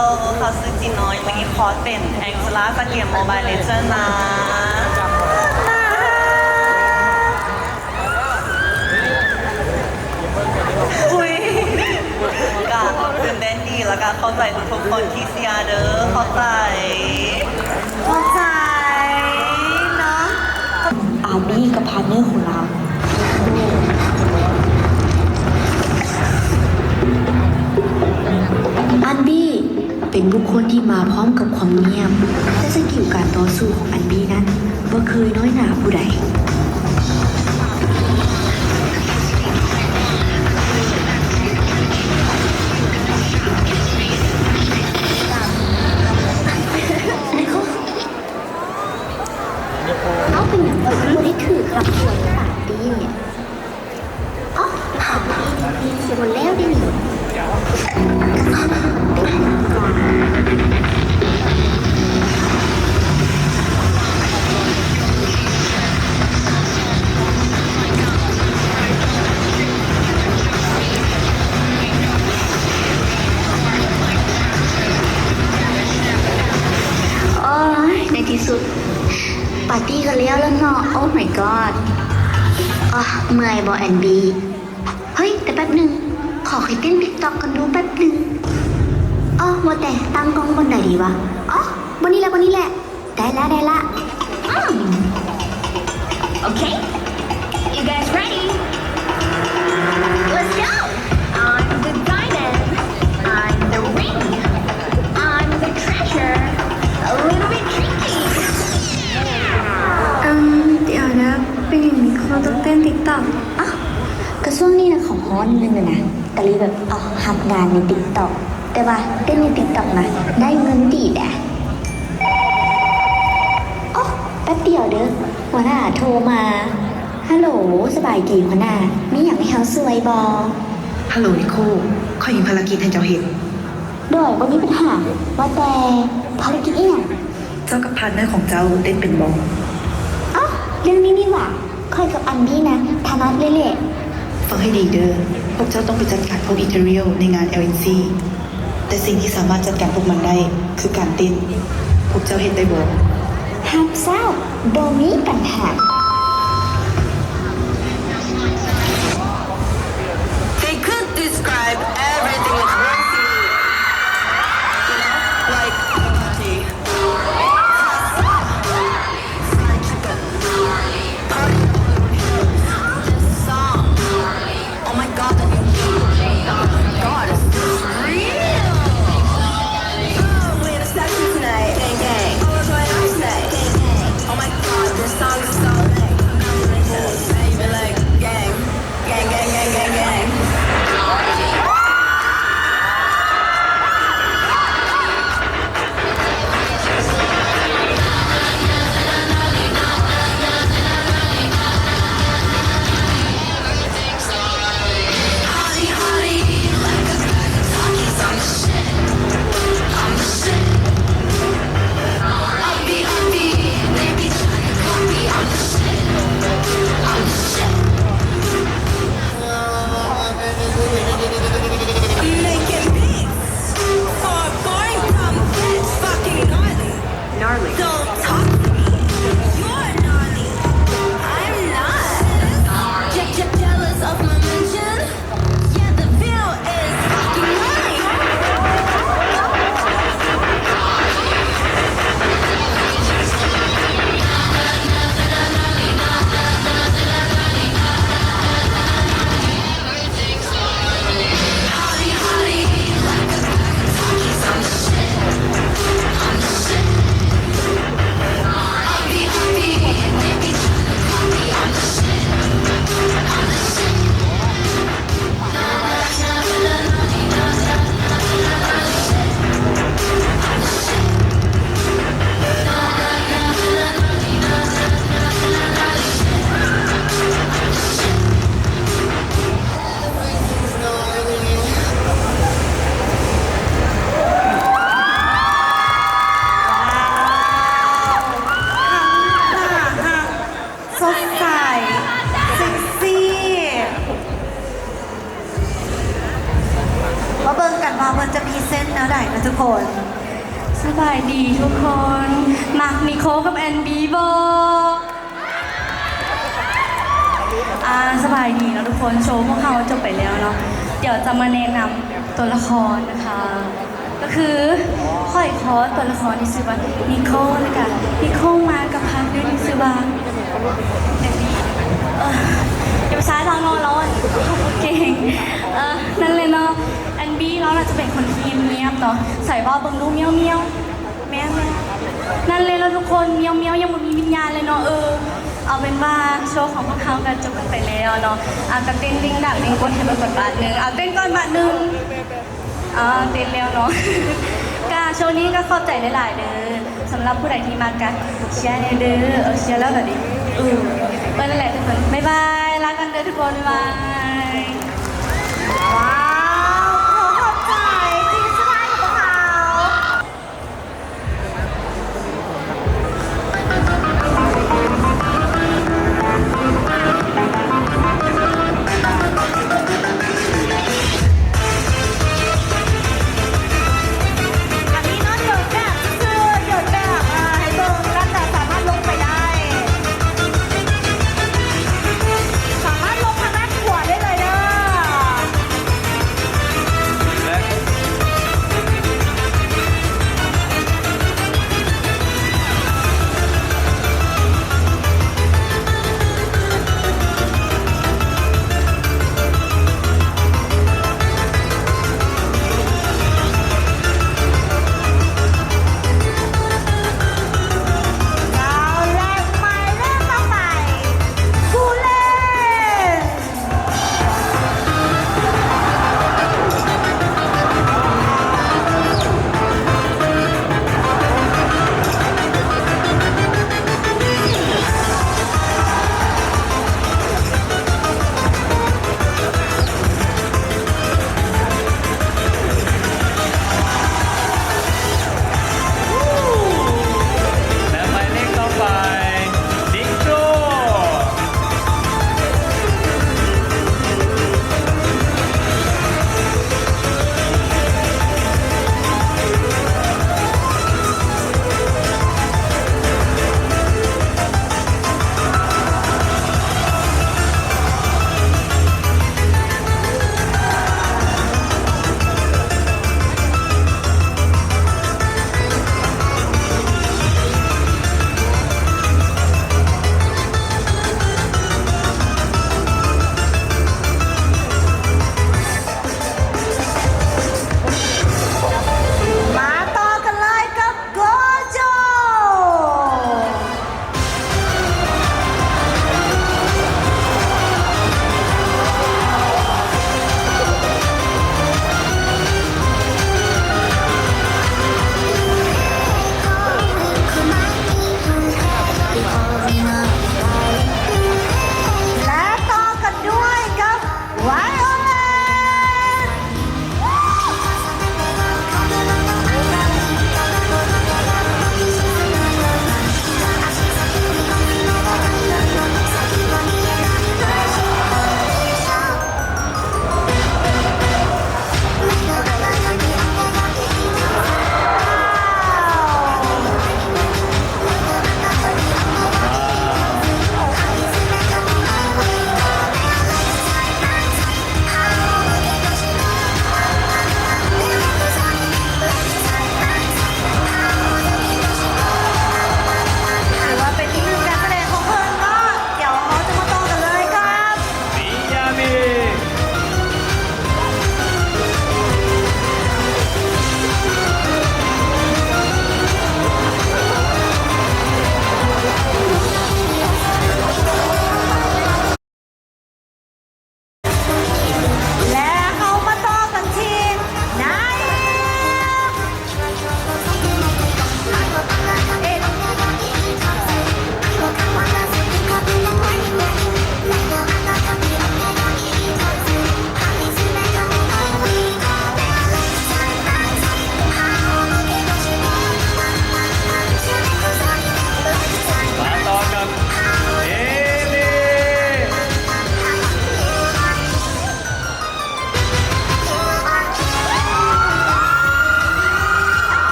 Hello เขาชื่อจีน้อยวันนี้คอร์สเป็นแองเจล่าจากเกม Mobile Legends นะอุ้ยก็ตื่นเต้นดีแล้วก็เข้าใจทุกคนที่เชียร์เด้อเข้าใจเนาะ อาร์บี้กับพาร์ทเนอร์ของเรา อันบี้เป็นบุคคลที่มาพร้อมกับความเงียบและสกิลการต่อสู้ของอันบี้นั้นบ่เคยน้อยหน้าผู้ใดเอาเป็นอย่างไรไม่ได้ถือครับส่วนปาร์ตี้เนี่ยอ๋อปาร์ตี้ส่วนแล้วได้หนิในที่สุดปาร์ตี้กันแล้วเนาะโอ้ my god อ๋อเมื่อยบอแอนบีเฮ้ยแต่แป๊บหนึ่งขอให้เต้นติ๊กต็อกกันดูแป๊บหนึ่งอ๋อว่าแต่ตั้งกล้องบนไหนดีวะอ๋อบนนี้แหละได้ละโอเค you guys ready let's go I'm the diamond I'm the ring I'm the treasure a little bit tricky เดี๋ยวนะเป็นอย่างนี้เขาต้องเต้นติ๊กต็อกอ้าวก็ช่วงนี้นะของฮอนนึงเลยนะแต่รีแบบหักงานในติ๊กต็อกแต่ว่าเต้นในติ๊กต็อกนะได้เงินดีแดะอ๋อแป๊บเดียวเด้อหัวหน้าโทรมาฮัลโหลสบายดีหัวหน้ามีอย่างให้เขาสวยบอฮัลโหลนิโคข้อยิงภารกิจให้เจ้าเห็นด้วยวันนี้เป็นหาว่าแต่ภารกิจอีกเจ้ากับพาร์ทเนอร์ของเจ้าเต้นเป็นบออ๋อเรื่องนี้นี่หว่าค่อยกับอันดี้นะธนัดเละฟังให้ดีเด้อพวกเจ้าต้องไปจัดการพวกอิตาเรียลในงาน LNC แต่สิ่งที่สามารถจัดการพวกมันได้คือการเต้นพวกเจ้าเห็นได้บ่ฮับเศร้าโดมีปัญหา They could describe everything with one scene. You know, like party, song. Oh my God, God, it's real. We're in a session tonight, gang gang. Oh, it's right tonight, gang gang. Oh my God, this song is so. ทุกคน สบายดีทุกคน มานิโคกับแอนบีบอสบายดีเนาะทุกคนโชว์พวกเขาจบไปแล้วเนาะเดี๋ยวจะมาแนะนำตัวละครนะคะ ก็คือค่อยคอตัวละครที่ชื่อว่านิโคเลยค่ะนิโคมากับพักด้วยที่ชื่อว่าแอนบีอย่าไปซ้ายทางนอนร้อนเก่งนั่นเลยเนาะแอนบีเราจะเป็นคนที่เงียบเนาะใส่บ้าบังดูเมียวเมียวแม่นั่นเลยแล้วทุกคนเมียวเมียวยังไม่มีวิญญาณเลยเนาะเอาเป็นว่าโชว์ของพวกเขากันจบกันไปแล้วเนาะกระเต้นดิ้งดังดิ้งกดให้มันกดบาทหนึ่งเต้นก่อนบาทหนึ่งเต้นแล้วเนาะก็โชว์นี้ก็ขอบใจหลายๆเด้อสำหรับผู้ใดที่มากันเชียร์เด้อเชียร์แล้วแบบนี้นั่นแหละทุกคนบ๊ายบายรักกันเด้อทุกคนบ๊ายบาย ว้าวขอบใจทีมสุดท้ายของพวกเขา อันนี้เนาะหยดแบบคือหยดแบบให้เบิ่งแล้วแต่สามารถลงไปได้ สามารถลงทางด้านขวาได้เลยเด้อ และ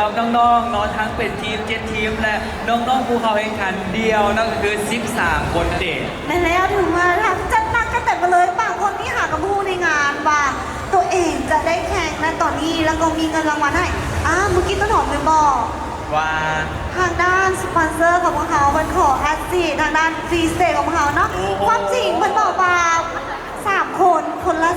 รับน้องๆเนาะทั้งเป็นทีม7ทีมและน้องๆผู้เข้าแข่งขันเดียวนั่นก็คือ13คนเด็ก แม่แล้วถึงมาทำจัดหนักกันแต่มาเลยบางคนที่หากระพูในงานว่าตัวเองจะได้แข่งนะตอนนี้แล้วก็มีเงินรางวัลให้เมื่อกี้ต้นหอมเลยบอก ว่า ทางด้านสปอนเซอร์ของพวกเขาเป็นขอแอดซีทางด้านฟรีสเตย์ของพวกเขาเนาะความจริงมันบอกว่า3 คนคนละ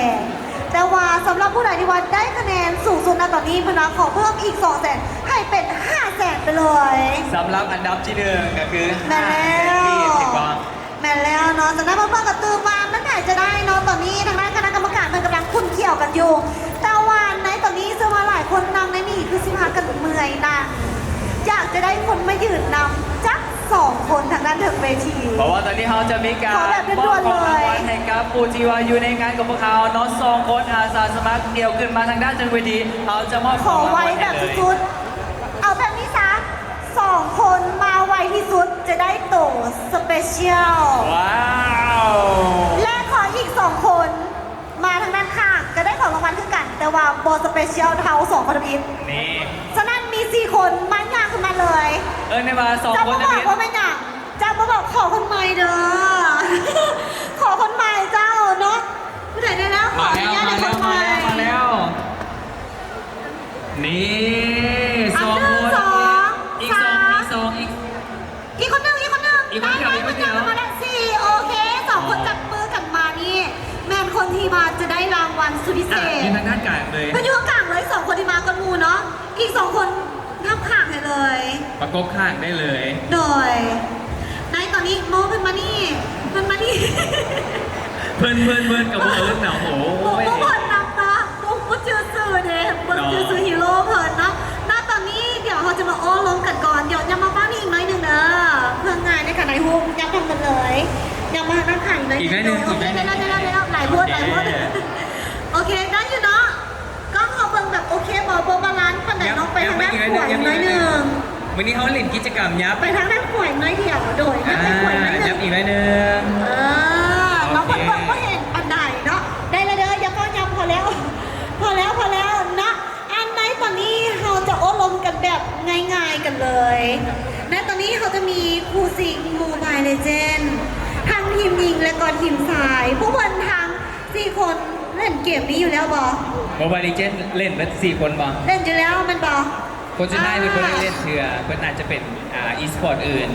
300,000แต่ว่าสำหรับผู้ใดที่ว่าได้คะแนนสูงสุดนะตอนนี้พนักขอเพิ่มอีก200,000ให้เป็น500,000ไปเลย สำหรับอันดับที่1ก็คือ แม่แล้ว ถูกต้อง แม่แล้วเนาะจากนั้นมาเพิ่มกับตือวานนั่นไหนจะได้เนาะตอนนี้ทางด้านคณะกรรมการมันกำลังคุ้นเขี่ยวกันอยู่แต่ว่าในตอนนี้เชื่อว่าหลายคนนำในนี่คือสิพากันเมื่อยนะอยากจะได้คนมายืนนำจัก2 คนทางด้านถึงเวที เพราะว่าตอนนี้เขาจะมีการ ขอแบบ ม ด่ อ ว บ นๆ ของรางวัล เลย ให้กับผู้ที่ว่าอยู่ในงานกับพวกเขาเนาะ2 คนอาสาสมัครเดี่ยวขึ้นมาทางด้านจังเวทีเขาจะมอบ ขอ ราง ไว้ วัล แบ ให้ บ เลย สุดๆเอาแบบนี้ซะ2 คนมาไวที่สุดจะได้โตสเปเชียล ว้าว และขออีก2 คนมาทางด้านข้างจะได้ของรางวัลคือกัน แต่ว่าโบสเปเชียลเท่า2 คนอีก นี่ ฉะนั้นมี4 คนมันยากขึ้นมาเลย ในมา2 จะ คน มาบอกว่าไม่หนักจะมาบอกขอคนใหม่เด้อ ขอคนใหม่เจ้าเนาะผู้ใดได้แล้วขอ มา อนุ แล้ว ญาต มา ในค แล้ว นให มา ม่ แล้วมาแล้วนี่2 คน อีก อีกคนหนึ่ง อีกคนเดียว มาแล้ว4โอเค2 คนจับมือกันมานี่ แมนคนที่มาจะได้รางวัลสุดพิเศษ ยืนทางด้านกลางเลย ก็อยู่ข้างกลางเลย2 คนที่มาคนมูเนาะอีก2 คนทับข้างให้เลย ประกบข้างได้เลย โดยในตอนนี้โมเพิ่นมานี่ เพื่อนกับเอิร์ธหนาวโอ้โห โมเพิ่นนำนะโมเจอสื่อเด้โมเจอสื่อฮีโร่เพิ่นเนาะณตอนนี้เดี๋ยวเราจะมาโอ้ลงกันก่อนเดี๋ยวยังมาฟังอีกหน่อยหนึงเด้อเพื่องานในขณะไหนฮุกยับทำกันเลยยังมานั่งขายหน่อย อีกหน่อยหนึ่ง โอเคได้แล้วหลายพูดโอเคได้อยู่เนาะก็ขอเบิ่งแบบโอเคบอบาลานซ์ปันไหนน้องไปทางด้านขวาหน่อยหนึง วันนี้เขาเล่นกิจกรรมยับ ไปทางด้านขวาหน่อยเดียวโดยยับไปขวาหน่อยหนึ ยับ ง อีกหน่อยหนึง น้องเพิ่นเบิ่งก็เห็นปันไหนเนาะได้แล้วเด้ออย่าก็ย้ำพอแล้วนะอันไหนตอนนี้เราจะโอ้ลมกันแบบง่ายๆกันเลยและตอนนี้เขาจะมีคู่ซิงโมบายเลเจนด์ทั้งทีมหญิงและก็ทีมชายผู้บอลทั้ง4 คนเล่นเกมนี้อยู่แล้วบอ โมบายลีเจนเล่นเป็น4 คนบ่ เล่นอยู่แล้วมันบอ คนสุดท้ายเป็นคนเล่นเถื่อเพื่อนอาจจะเป็นอีสปอร์ตอื่น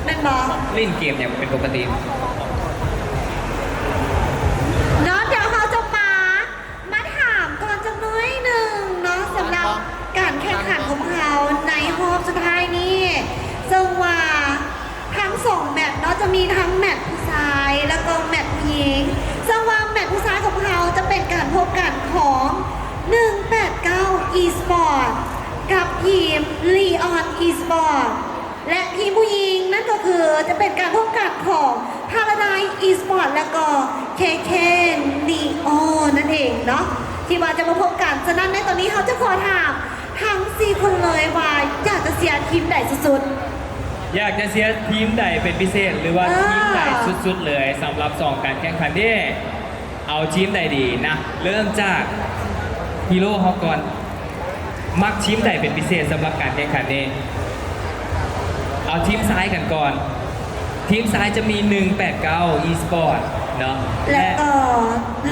มันบอ เล่นเกมอย่างเป็นปกติ เนาะเดี๋ยวเขาจะมาถามก่อนจะน้อยหนึ่งเนาะสำหรับการแข่งขันของเขาในรอบสุดท้ายนี้ซึ่งว่าทั้ง2 แมตช์เนาะจะมีทั้งแมตช์ผู้ชายแล้วก็แมตช์ผู้หญิงซึ่งว่าแมตช์ผู้ชายของเขาจะเป็นการพบกันของ189 eSport กับทีม Leon eSport และทีมผู้หญิงนั่นก็คือจะเป็นการพบกันของ Paradise eSport และก็ KK Neo นั่นเองเนาะที่ว่าจะมาพบกันฉะนั้นในตอนนี้เขาจะขอถามทั้ง4 คนเลยว่าอยากจะเสียร์ทีมไหนสุด อยากจะเชียร์ทีมใดเป็นพิเศษหรือว่าทีมใดสุดๆเลยสำหรับ2 การแข่งขันที่เอาทีมใดดีนะ เริ่มจากฮีโร่ฮอกก่อนมักทีมใดเป็นพิเศษสำหรับการแข่งขันนี้เอาทีมซ้ายกันก่อน ทีมซ้ายจะมี189 eSport เนาะ ๆ และก็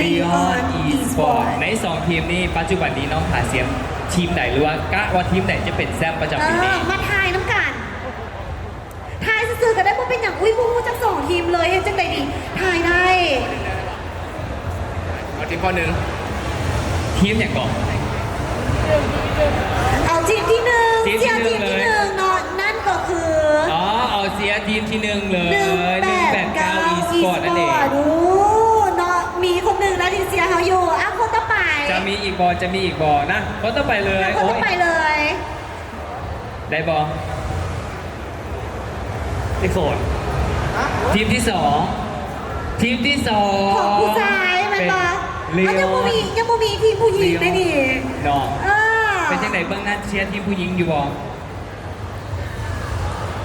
Leon eSport ใน 2 ทีมนี้ปัจจุบันนี้น้องหาเสียงทีมไหนหรือว่ากะว่าทีมไหนจะเป็นแซมประจำปีนี้ มาทายน้ำกันทายซื่อๆกันได้เพราะเป็นอย่างอุ้ยมูจาก2 ทีมเลยเห็นจังใดดีทายได้ เอาทีมข้อหนึ่งทีมอย่างก่อน เอาทีมที่หนึ่ง ทีมที่ เชียร์ หนึ่ ที ง ม เลย ที่1เนาะนั่นก็คือ เอาเสียทีมที่1เลย189 eSport นั่นเอง ดูเนาะมีคนหนึ่งแล้วที่เชียร์เขาอยู่อ่ะคนต่อไป จะมีอีกบอนะคนต่อไปเลย คนต่อไปเลย ได้บอที่โสดทีมที่ 2 ทีมที่ 2 ของผู้ชายมันบอ เล มัน โอ ยังบ่มีทีมผู้หญิงได้ดิ เนาะ เออ เป็นจังไหนเบื้องหน้าเชียร์ทีมผู้หญิงอยู่บอ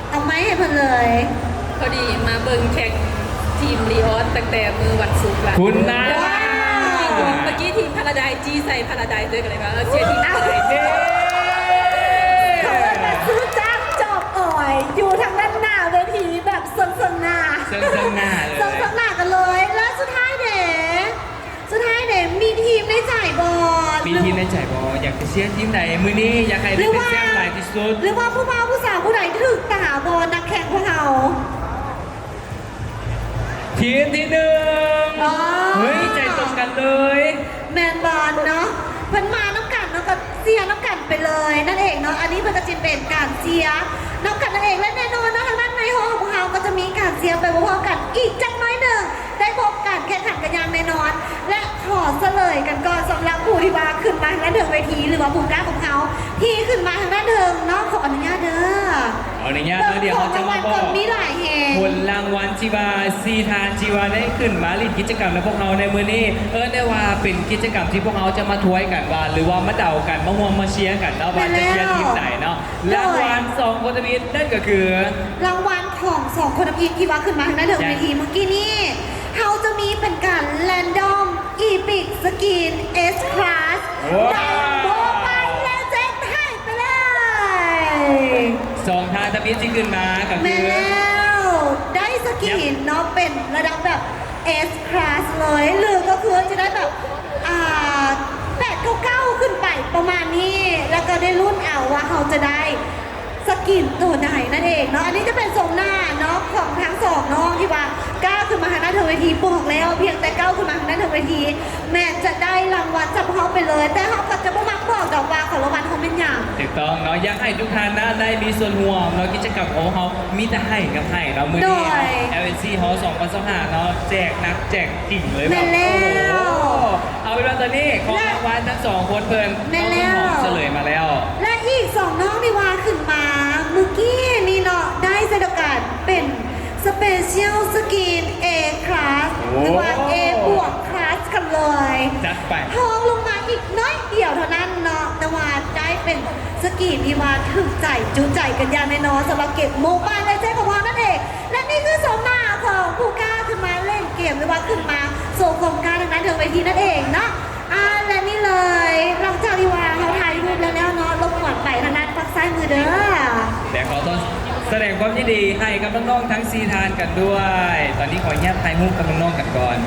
เอาไม้ให้เพิ่นเลย พอดีมาเบิ่งแข่งทีมลีออนตั้งแต่มือวันศุกร์ละ คุณนะ เมื่อกี้ทีมพาราไดจีใส่พาราไดด้วยกันเลยว่าเชียร์ทีมพาราได มีทีมในใจบ่อยากจะเชียร์ทีมไหนมื้อนี้อยากให้ได้เป็นแชมป์หลายที่สุด หรือว่าผู้บ่าวผู้สาวผู้ใดถึกตาบอลนักแข่งของเรา ทีมที่หนึ่งเฮ้ยใจตรงกันเลย แมนบอลเนาะเพิ่นมาน้ำกันเนาะก็เชียร์น้ำกันไปเลยนั่นเองเนาะอันนี้เพิ่นก็จะเป็นการเชียร์น้ำกันนั่นเองและแน่นอนนะทางด้านในห้องของเราก็จะมีการเชียร์ไปพร้อมๆกันอีกจักน้อยหนึ่งได้พบการแข่งขันกันอย่างแน่นอน และขอเฉลยกันก่อนสำหรับผู้ที่ว่าขึ้นมาทางด้านเดิมเวทีหรือว่าผู้กล้าของเขาที่ขึ้นมาทางด้านเดิมเนาะขออนุญาตเด้อ เอาในเงี้ยเดี๋ยวเขาจะมาบอก มีหลายแห่ง ผลรางวัลจีวาซีทานจีวาได้ขึ้นมาลิดกิจกรรมในพวกเราในมือนี้ได้ว่าเป็นกิจกรรมที่พวกเราจะมาทวยกันว่าหรือว่ามาเดากันมาห่วงมาเชียร์กันเนาะว่าจะเชียร์ทีมไหนเนาะรางวัล2คนทวีตนั่นก็คือ รางวัลของ2คนพีที่ว่าขึ้นมาทางด้านเดิมเวทีเมื่อกี้นี้เขาจะมีเป็นการแรนดอมอีพิกสกินเอสคลาสได้โบปันและเจ็คให้ไปเลย 2ทางทวีตที่ขึ้นมาก็ แม่ คือ แล้วได้สกินเนาะเป็นระดับแบบ S class เลยหรือก็คือจะได้แบบ899ขึ้นไปประมาณนี้ แล้วก็ได้รุ่นเอาว่าเขาจะได้สกินตัวไหนนั่นเองเนาะอันนี้จะเป็นทรงหน้าเนาะของทั้งสองน้องที่ว่าก้าวขึ้นมาทางหน้าเธอเวทีบอกแล้วเพียงแต่ก้าวขึ้นมาทางหน้าเธอเวทีแม่จะได้รางวัลจับเขาไปเลย แต่เขาก็จะไม่มักบอกดอกว่าของรางวัลเขาเป็นอย่าง ถูกต้องเนาะอยากให้ทุกท่านนะได้มีส่วนร่วมเนาะกิจกรรมของเขามีแต่ให้กับให้เนาะมือนี้ LNC ฮอ2025เนาะแจกนักแจกกิ่งเลยแบบโอ้โหเอาเป็นว่าตอนนี้ของรางวัลทั้ง2คนเพิ่นน้องต้นหอมเฉลยมาแล้ว และอีก2น้องที่ว่าขึ้นมาเมื่อกี้นี่เนาะได้เซตการเป็นสเปเชียลสกิน A class หรือว่า A บวก class กันเลย จัดไป ทองลงมาอีกน้อยเดียวเท่านั้นเนาะแต่ว่าได้เป็นสกินที่ว่าถึงใจจูใจกันอย่างแน่นอนสำหรับเก็บโมบายและเจ๊ของพอนั่นเองและนี่คือสมหน้าของผู้กล้าขึ้นมาเล่นเกมหรือว่าขึ้นมาโซโครงการทางนั้นเถิงเวทีนั่นเองเนาะและนี่เลยหลังจากที่ว่าเขาถ่ายรูปแล้วเนาะลงหมดไปทางนั้นปักซ้ายมือเด้อ แต่ขอต้อนแสดงความยินดีให้กับน้องๆทั้ง4ทานกันด้วย ตอนนี้ขอแยกถ่ายรูปกับน้องๆกันก่อน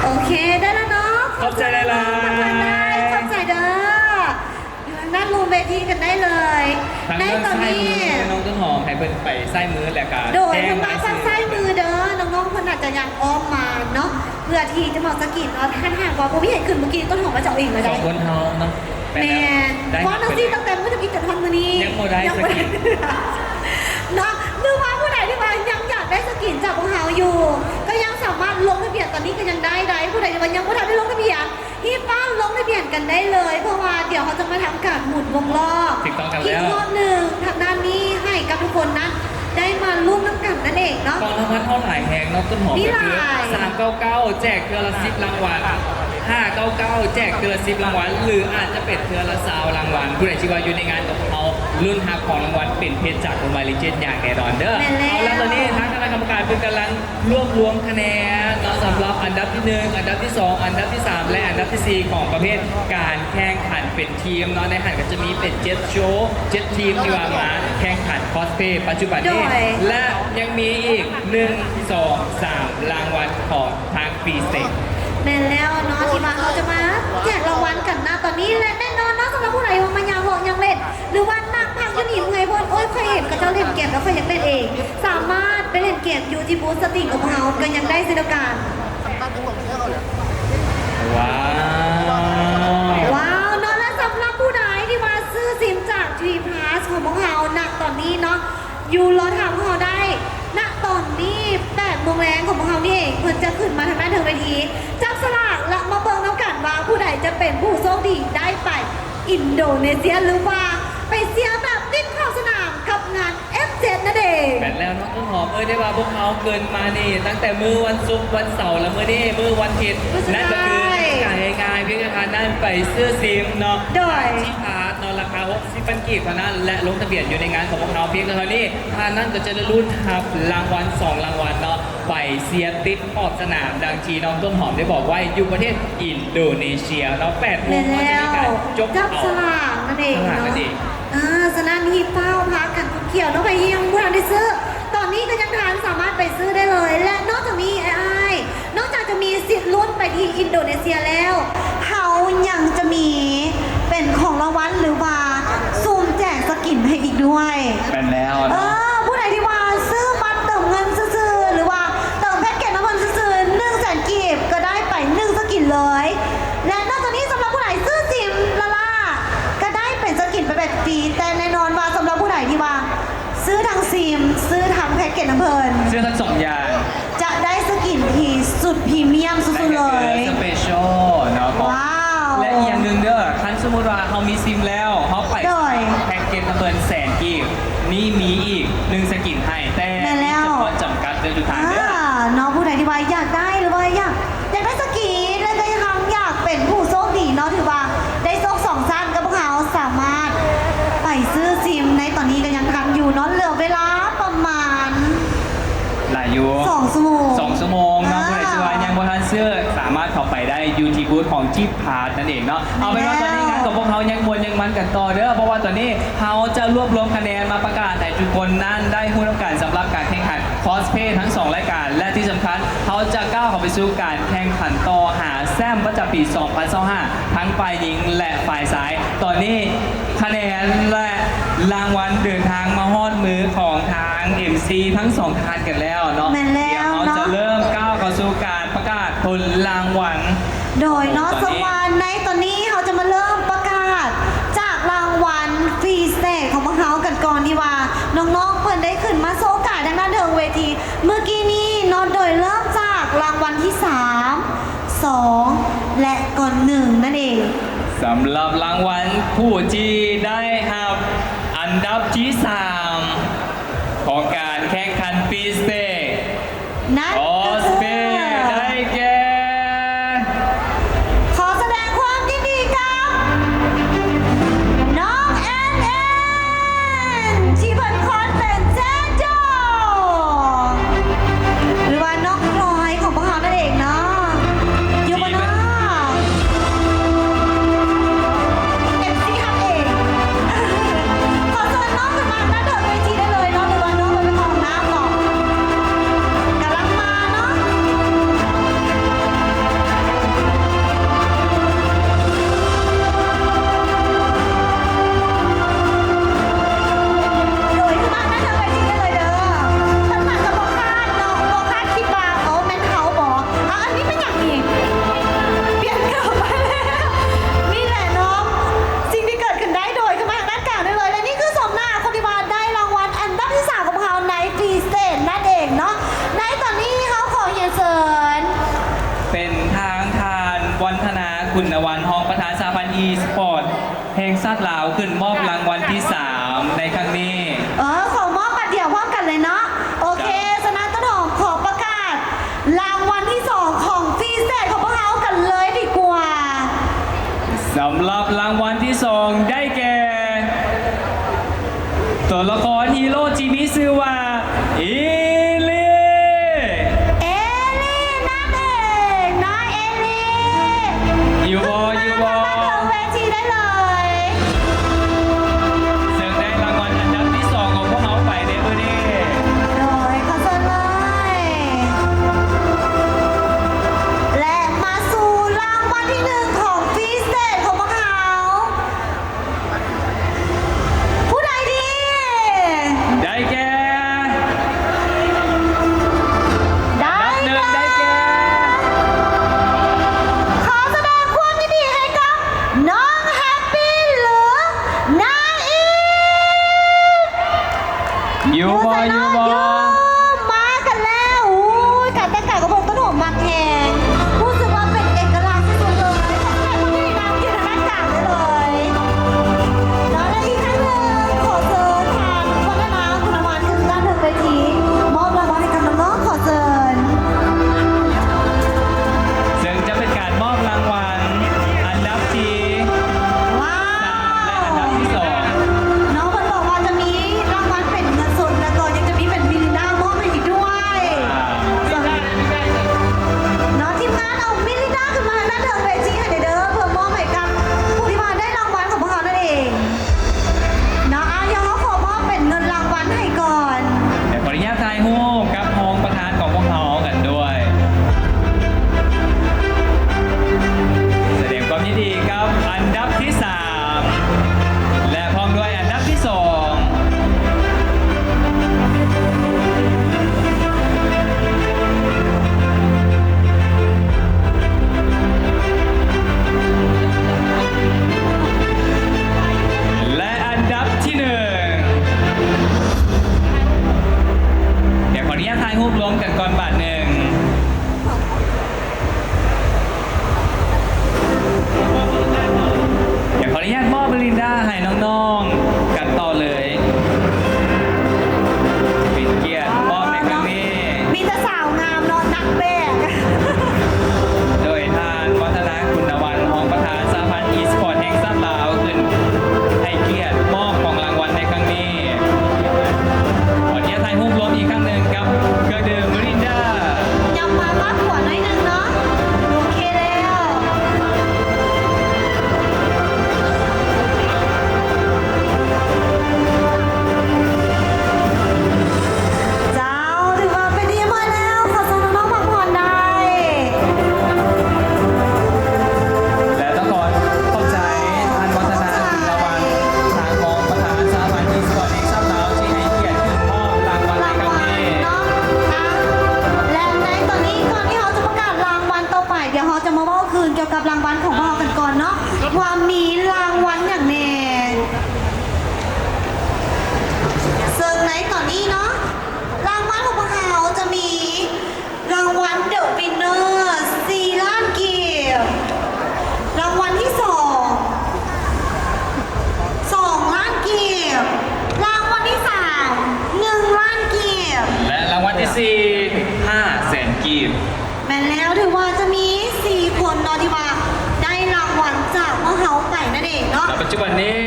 โอเคได้แล้วเนาะ ขอบใจหลายๆ ขอบใจเด้ออยู่ทางด้านรูมเวทีกันได้เลย ทาง ใน ด้าน ตอน ซ้าย นี้ มือน้องต้นหอมให้เพิ่นไปซ้ายมือแหละกัน โดยทางด้านฝั่งซ้ายมือเด้อน้องๆคนอาจจะยังอ้อมมาเนาะเพื่อที่จะมาสกินเนาะท่านหากว่าผู้พี่เห็นขึ้นเมื่อกี้ต้นหอมมาเจาะเองเลย สองคนเฮาเนาะ แมนเพราะน้องซีตั้งแต่เมื่อจะมีแต่ทอนมือนี้ ยังบ่ได้สกิน เนาะหรือว่าผู้ใดที่ว่ายังอยากได้สกินจากพวกเราอยู่ ก็ยังสามารถลงทะเบียนตอนนี้ก็ยังได้ผู้ใดที่ว่ายังไม่ทันได้ลงทะเบียนที่ป้านลงทะเบียนกันได้เลย เพราะว่าเดี๋ยวเขาจะมาทำการหมุนวงรอบ ถูกต้องกัน อี แล้ ก ว รอบหนึ่งทางด้านนี้ให้กับทุกคนนะได้มาร่วมน้ำกันนั่นเองเนาะ กองรางวัลเท่าไหร่แหงน้องต้นหอม นี่ ก็คือ หลาย 399แจกเทือละ10รางวัล599แจกเทือละ10รางวัลหรืออาจจะเป็นเทือละ20รางวัลผู้ใดที่ว่าอยู่ในงานกับเขารุ่นหักของรางวัลเป็นเพชรจากโมบายลิเจนอย่างแน่นอนเด้อเอาแล้วตอนนี้ทางคณะกรรมการเป็นกำลังรวบรวมคะแนนเนาะสำหรับอันดับที่1อันดับที่2อันดับที่3และอันดับที่4ของประเภทการแข่งขันเป็นทีมเนาะในหันก็จะมีเป็น7โชว์7ทีมที่ว่ามาแข่งขันคอสเพย์ปัจจุบันนี้และยังมีอีก1 2 3รางวัลของทางฟรีสเตจ แม่นแล้วเนาะที่มาเขาจะมาแจกรางวัลกันนะตอนนี้และแน่นอนเนาะสำหรับผู้ใดว่ามันยังหลงยังเล่น หรือว่านั่งพักอยู่นี่ไงพวกโอ้ยเคยเห็นกับเจ้าเล่นเกมแล้วเคยอยากเล่นเอง สามารถไปเล่นเกมอยู่ที่บูธสติงของเราก็ยังได้เซนการ ว้าว ว้าวเนาะและสำหรับผู้ใดที่มาซื้อซิมจาก G Plus ของพวกเราณตอนนี้เนาะอยู่รอถามพวกเราได้ณตอนนี้8 โมงแรงของพวกเรานี่เองเพื่อจะขึ้นมาทางด้านเทิงเวทีจับสลากและมาเบิ่งน้ำกันว่าผู้ใดจะเป็นผู้โชคดีได้ไปอินโดนีเซียหรือว่าไปเสียแบบติ้นเข้าสนามกับงาน F7 นั่นเอง แบนแล้วน้องต้นหอมได้ว่าพวกเขาเกินมานี่ตั้งแต่มือวันศุกร์วันเสาร์และมื้อนี้มือวันอาทิตย์นั่นก็คือการง่ายๆเพียงแค่ทานนั่นไปซื้อซิมเนาะที่พาร์ทนอนราคา60พันกีบเท่านั้นและลงทะเบียนอยู่ในงานของพวกเราเพียงเท่านี้ทานนั่นก็จะได้รุ่นทับรางวัล2รางวัลเนาะไปเสียติดขอบสนามดังทีน้องต้นหอมได้บอกไว้อยู่ประเทศอินโดนีเซียเนาะ8 โมงก็จะมีการจบ จับ เอา สลากนั่นเอง สลากนั่ เนาะ นเอง สนามฮีเป้าพักกันทุกเขียวเนาะไปยังผู้ทานได้ซื้อ ตอนนี้ก็ยังทานสามารถไปซื้อได้เลย และนอกจากนี้ไอ้ จะมีสิทธิ์ลุ้นไปที่อินโดนีเซียแล้วเขายังจะมีเป็นของรางวัลหรือว่าซูมแจกสกินให้อีกด้วย เป็นแล้ว เอ เนาะ อผู้ใดที่ว่าซื้อบัตรเติมเงินซื้อๆหรือว่าเติมแพ็กเกจน้ำมันซื้อๆ100,000 กีบก็ได้ไป1สกินเลย และนอกจากนี้สำหรับผู้ใดซื้อซิมละล่าก็ได้เป็นสกินไปแบบฟรีแต่แน่นอนว่าสำหรับผู้ใดที่ว่าซื้อทางซิมซื้อทางแพ็กเกจน้ำเพลิน เสื้อทั้งสองอย่าง จะได้สกินที่สุดพรีเมียมสุดๆเลย สเปเชียลเนาะ ว้าว และอีกอย่างหนึ่งเด้อคันสมมติว่าเขามีซิมแล้วเขาไป โดย แพ็กเกจน้ำเงิน100,000 กีบนี่มีอีก1สกินให้แต่ แม่แล้ว จำนวนจำกัดเดือนสุดท้ายเด้อ น้องผู้ใดที่ว่าอยากได้หรือว่าอยากได้สกีแล้วก็ยังอยากเป็นผู้โชคดีเนาะถือว่าได้โชค2สั้นกับพวกเขาสามารถไปซื้อซิมในตอนนี้ก็ยังทันอยู่เนาะเหลือเวลาประมาณ หลายอยู่ 2 ชั่วโมง 2 ชั่วโมงเนาะผู้ใดที่ว่ายังบ่ทันเสื้อสามารถเข้าไปได้ยูทีบูธของจีพาร์ทนั่นเองเนาะเอาเป็นว่าตอนนี้งานของพวกเขายังมวนยังมันกันต่อเด้อเพราะว่าตอนนี้เขาจะรวบรวมคะแนนมาประกาศให้ทุกคนนั้นได้หุ้นร่วมกันสำหรับการแข่งขันคอสเพย์ทั้ง 2 รายการ และที่สำคัญเขาจะก้าวเข้าไปสู่การแข่งขันต่อหาแซมประจำปี 2025 ทั้งฝ่ายหญิงและฝ่ายชาย ตอนนี้คะแนนและรางวัลเดินทางมาฮอดมือของทาง MC ทั้ง2ทานกันแล้วเนาะ แม่นแล้ว เดี๋ยวเขา เนาะ จะเริ่มก้าวเข้าสู่การประกาศผลรางวัล โดยเนาะสวรรค์ในตอนนี้เขาจะมาเริ่มประกาศจากรางวัลฟรีสเตจของพวกเขากันก่อนดีว่าน้องๆเพื่อนได้ขึ้นมาโซกาดังนั้นเดิงเวที เมื่อกี้นี้เนอนโดยเริ่มจากรางวัลที่ 3 2 และก่อน1นั่นเอง สำหรับรางวัลผู้ที่ได้รับอันดับที่ 3 ของการแข่งขันฟรีสเตจ นั่น คอ ก็ ส คื เพ อ ย์ได้แก่ ขอแสดงความยินดีกับน้องแอนที่เพิ่นคอนเป็นแจ๊ดโจหรือว่าน้องพลอยของพวกเรานั่นเองเนาะอยู่บนน้าMC ทำเอง ขอเชิญน้องขึ้นมาหน้าเดินเวทีได้เลยเนาะหรือว่าน้องไปเข้าห้องน้ำก่อนกำลังมาเนาะ โดยที่บ้านน่าจะไปที่ได้เลยเด้อตั้งแต่จะบอกคาดเนาะบอกคาดคิดว่าเขาแม่นเขาบอกอันนี้เป็นอย่างนี้เปลี่ยนเกิดไปแล้วนี่แหละเนาะสิ่งที่เกิดขึ้นได้โดยขึ้นมาทางด้านกลางได้เลยและนี่คือสมหน้าคนที่มาได้รางวัลอันดับที่3ของเขาในฟรีสเตจนั่นเองเนาะในตอนนี้เขาขอเรียนเชิญ เป็นทางทานวันธนาคุณวันห้องประธานสาพันธ์อีสปอร์ตแห่งชาติลาวขึ้นมอบรางวัลที่ 3 ในครั้งนี้ ขอมอบบัตรเดี่ยวพร้อมกันเลยเนาะโอเคฉะนั้นต้นหอมขอประกาศรางวัลที่ 2 ของฟรีสเตจของพวกเขากันเลยดีกว่า สำหรับรางวัลที่ 2 ได้แก่ ตัวละครฮีโร่ที่มีชื่อว่าอีลี เอลี่นั่นเองน้อยเอลี่ อยู่บออยู่บอ มาถึงเวทีได้เลย ซึ่งได้รางวัลอันดับที่ 2 ของพวกเขาไปในวันนี้ โดยขอเชิญเลย และมาสู่รางวัลที่ 1 ของฟรีสเตจของพวกเขาผู้ใดดี ได้แก่ ได้ หนึ่งได้แก่ ขอแสดงความยินดีให้กับน้องแฮปปี้หรือนางอีฟ อยู่บออยู่บอ มากันแล้วอุ้ยการแต่งกายของผมต้นหอมมักแหงรู้สึกว่าเป็นเอกลักษณ์ที่สุดเลยขอแสดงความยินดีนำยืนทางด้านกลางได้เลยแล้วในอีกครั้งหนึ่งขอเชิญทานวัฒนาคุณวันขึ้นด้านบนเวทีมอบรางวัลให้กับน้องๆขอเชิญ ซึ่งจะเป็นการมอบรางวัลอันดับที่ ว้า 3 และอันดับ ว ที่ 2 น้องมันบอกว่าจะมีรางวัลเป็นเงินสดแล้วก็ยังจะมีเป็นบิลลิ วันนี้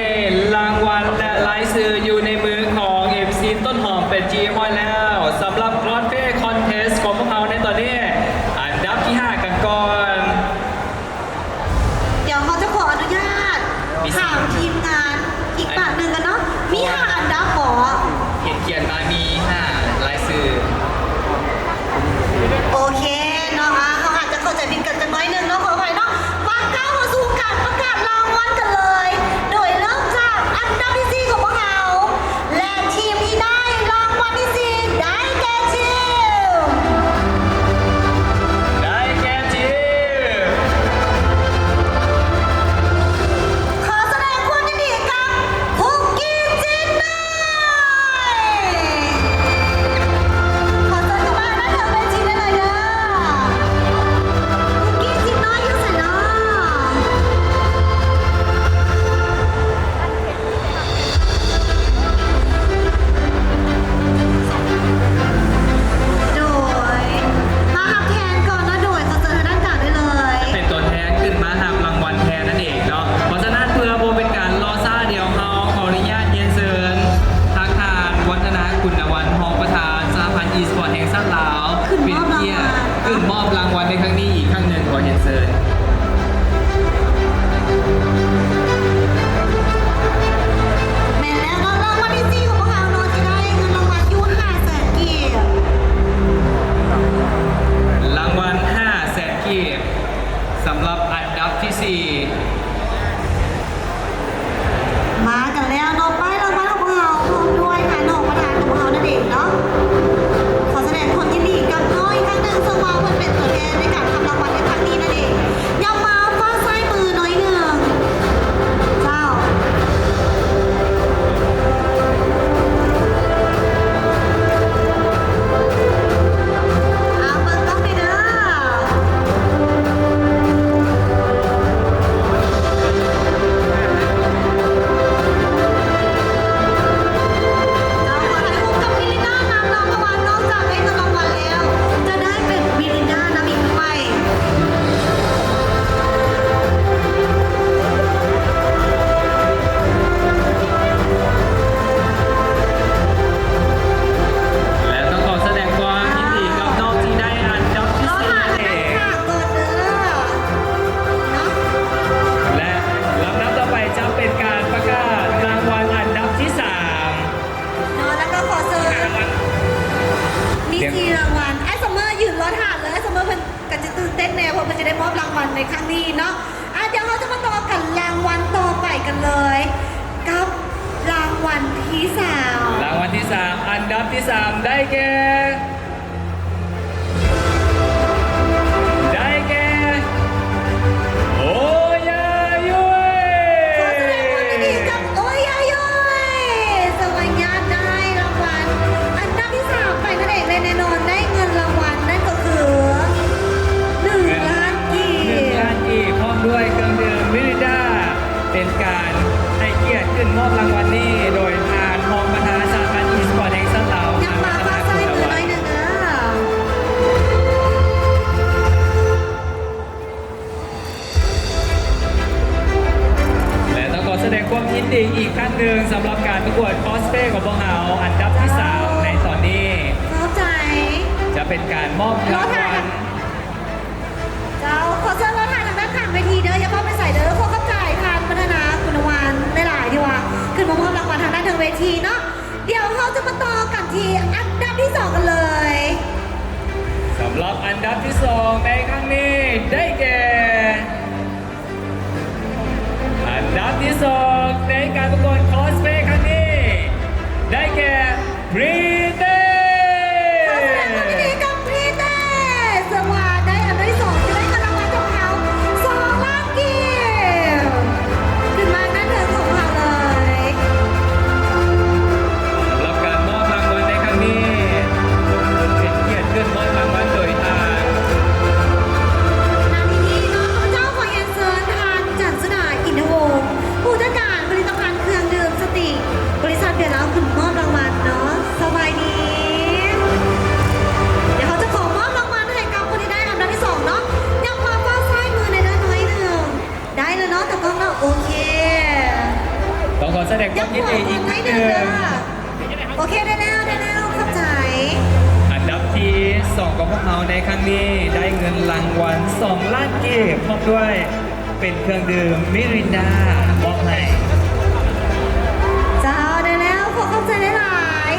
รางวัลและลายสื่ออยู่ในมือของเอฟซีต้นหอมเป็นจีมอยแล้วสำหรับคลอสเพย์คอนเทสของพวกเราในตอนนี้อันดับที่ 5 กันก่อน เดี๋ยวเขาจะขออนุญาต มีสิ ถามทีมงานอีกปากหนึ่งกันเนาะมีห้าอันดับหรอ เขียนมามี 5 ลายสื่อ โอเคเนาะเขาอาจจะเข้าใจผิดกันจังน้อยหนึงเนาะขออภัยเนาะมาก้าวมาสู่การประกาศรางวัลกันเลย โดยเริ่มจากอันดับที่4ของพวกเราและทีมที่ได้รางวัลที่4ได้แก่ทีม ได้แก่ทีม ขอแสดงความยินดีกับคุกกี้จินได้ขอเชิญเข้ามาหน้าแถวเวทีได้เลยเด้อคุกกี้จินน้อยอยู่ใส่เนาะโดยมาทำแทนก่อนนะโดยขอเชิญทางด้านกลางได้เลย เป็นตัวแทนขึ้นมาทำรางวัลแทนนั่นเองเนาะเพราะฉะนั้นเพื่อโบเป็นการรอซ่าเดียวเราขออนุญาตเรียนเชิญทางการวัฒนาคุณวันรองประธานสหพันธ์อีสปอร์ตแห่งชาติลาวเป็นเกียรติขึ้นมอบรางวัลในครั้งนี้อีกครั้งหนึ่งขอเรียนเชิญ แม่นแล้วเนาะรางวัลที่4ของพวกเราเนาะที่ได้เงินรางวัลอยู่500,000กีบ รางวัล500,000กีบสำหรับอันดับที่ มากันแล้วเนาะป้ายรางวัลของพวกเราพร้อมด้วยค่ะน้องประธานของพวกเรานั่นเองเนาะขอแสดงความยินดีกับน้องอีกครั้งหนึ่งซึ่งว่าเพิ่นเป็นตัวแทนในการทำรางวัลในครั้งนี้นั่นเองย่ำมาฟ้าซ้ายมือหน่อยหนึ่งเจ้าเอาเปิดกล้องไปเด้อ เราขอถ่ายรูปกับมิลินดานำรางวัลนอกจากได้เงินรางวัลแล้ว จะได้เป็นมิลินดานำอีกด้วย 4 และต้องขอแสดงความยินดีกับน้องที่ได้อันดับที่ 4นั่นเอง ค่ะเปิดเด้อเนาะ และลำดับต่อไปจะเป็นการประกาศรางวัลอันดับที่ 3 เนาะแล้วก็ขอเชิญมี4รางวัลไอ้ซัมเมอร์ยืนรอถาดเลยไอ้ซัมเมอร์เพิ่นก็จะตื่นเต้นแน่เพราะมันจะได้มอบรางวัลในครั้งนี้เนาะเดี๋ยวเราจะมาต่อกันรางวัลต่อไปกันเลย กับรางวัลที่3 รางวัลที่ 3 อันดับที่ 3 ได้แก่ ได้แก่ โอ้ยายุย ขอแสดงความยินดีกับโอ้ยยายยสวัสดีได้รางวัลอันดับที่3ไปนั่นเองเลยแน่นอนได้เงินรางวัลนั่นก็คือ1 ล้านกี 1 ล้านกีบพร้อมด้วยเครื่องดื่มมิรินดาเป็นการให้เกียรติขึ้นมอบรางวัลนี้โดยทางรองประธานสหพันธ์อีสปอร์ตแห่งชาติลาว ยังมาฟ้าซ้ายมือน้อยหนึ่งเด้อ และต้องขอแสดงความยินดีอีกครั้งหนึ่งสำหรับการประกวดคอสเพลย์ของพวกเราอันดับที่ 3 ในตอนนี้ เข้าใจ จะเป็นการมอบรางวัล เจ้าขอเชิญเราถ่ายทางด้านข้างเวทีเด้ออย่าเข้าไปใส่เด้อพวกเข้าใจทานพัฒนาคุณวันได้หลายดีว่าขึ้นมามอบรางวัลทางด้านทางเวทีเนาะเดี๋ยวเราจะมาต่อกันที่อันดับที่ 2 กันเลย สำหรับอันดับที่ 2 ในครั้งนี้ได้แก่ อันดับที่ 2 ในการประกวดคอสเพลย์ครั้งนี้ ได้แก่พรีเต้ ขอแสดงความยินดีกับพรีเต้สวัสดีได้อันดับที่ 2 จะได้เงินรางวัลของเรา2 ล้านกีบขึ้นมาหน้าเธอของเราเลย สำหรับการมอบรางวัลในครั้งนี้เป็นเกียรติขึ้นมอบรางวัลโดยทาง นาทีนี้เนาะข้าพเจ้าขอเรียนเชิญทานจันทนาอินทวงศ์ผู้จัดการผลิตภัณฑ์เครื่องดื่ม ขอแสดงความยินดีอีกครั้งหนึ่ง โอเคได้แล้วเข้าใจ อันดับที่2ของพวกเราในครั้งนี้ได้เงินรางวัล2 ล้านเก็บพร้อมด้วยเป็นเครื่องดื่มมิรินดามอบให้ เจ้าได้แล้วขอเข้าใจได้หลาย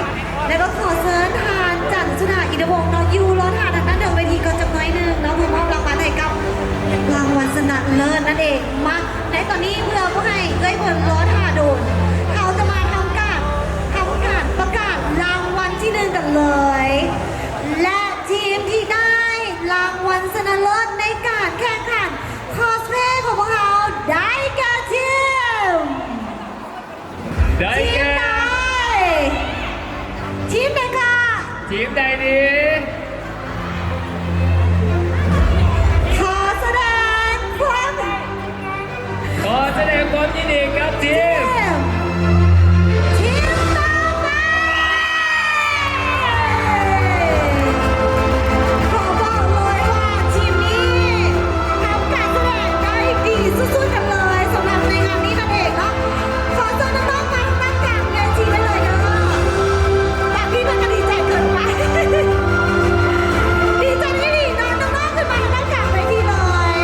แล้วก็ขอเชิญทานจันทร์สุดาอินทวงศ์เนาะยูรอทานทางด้านเดิมเวทีก็จะน้อยหนึงเนาะเพื่อมอบรางวัลให้กับรางวัลสนัดเลิศนั่นเองมาในตอนนี้เพื่อผู้ให้เอ้ยผลรอทาโดนเขาจะมาทำการประกาศรางวัลที่1กันเลย และทีมที่ได้รางวัลชนะเลิศในการแข่งขันคอสเพลย์ของพวกเราได้แก่ทีม ได้ ทีม แก่ ไหนทีมไหนคะ ทีมใดดี ขอแสดงความ ขอแสดงความยินดีกับทีม ทีมต่อไปขอบอกเลยว่าทีมนี้ทำการแสดงได้ดีสุดๆกันเลยสำหรับในงานนี้นั่นเองเนาะขอเชิญน้องๆมาตั้งกลางเวทีได้เลยเนาะแต่พี่มันก็ดีใจเกินไป ดีใจที่ดีเนาะน้องๆขึ้นมาตั้งกลางเวทีเลย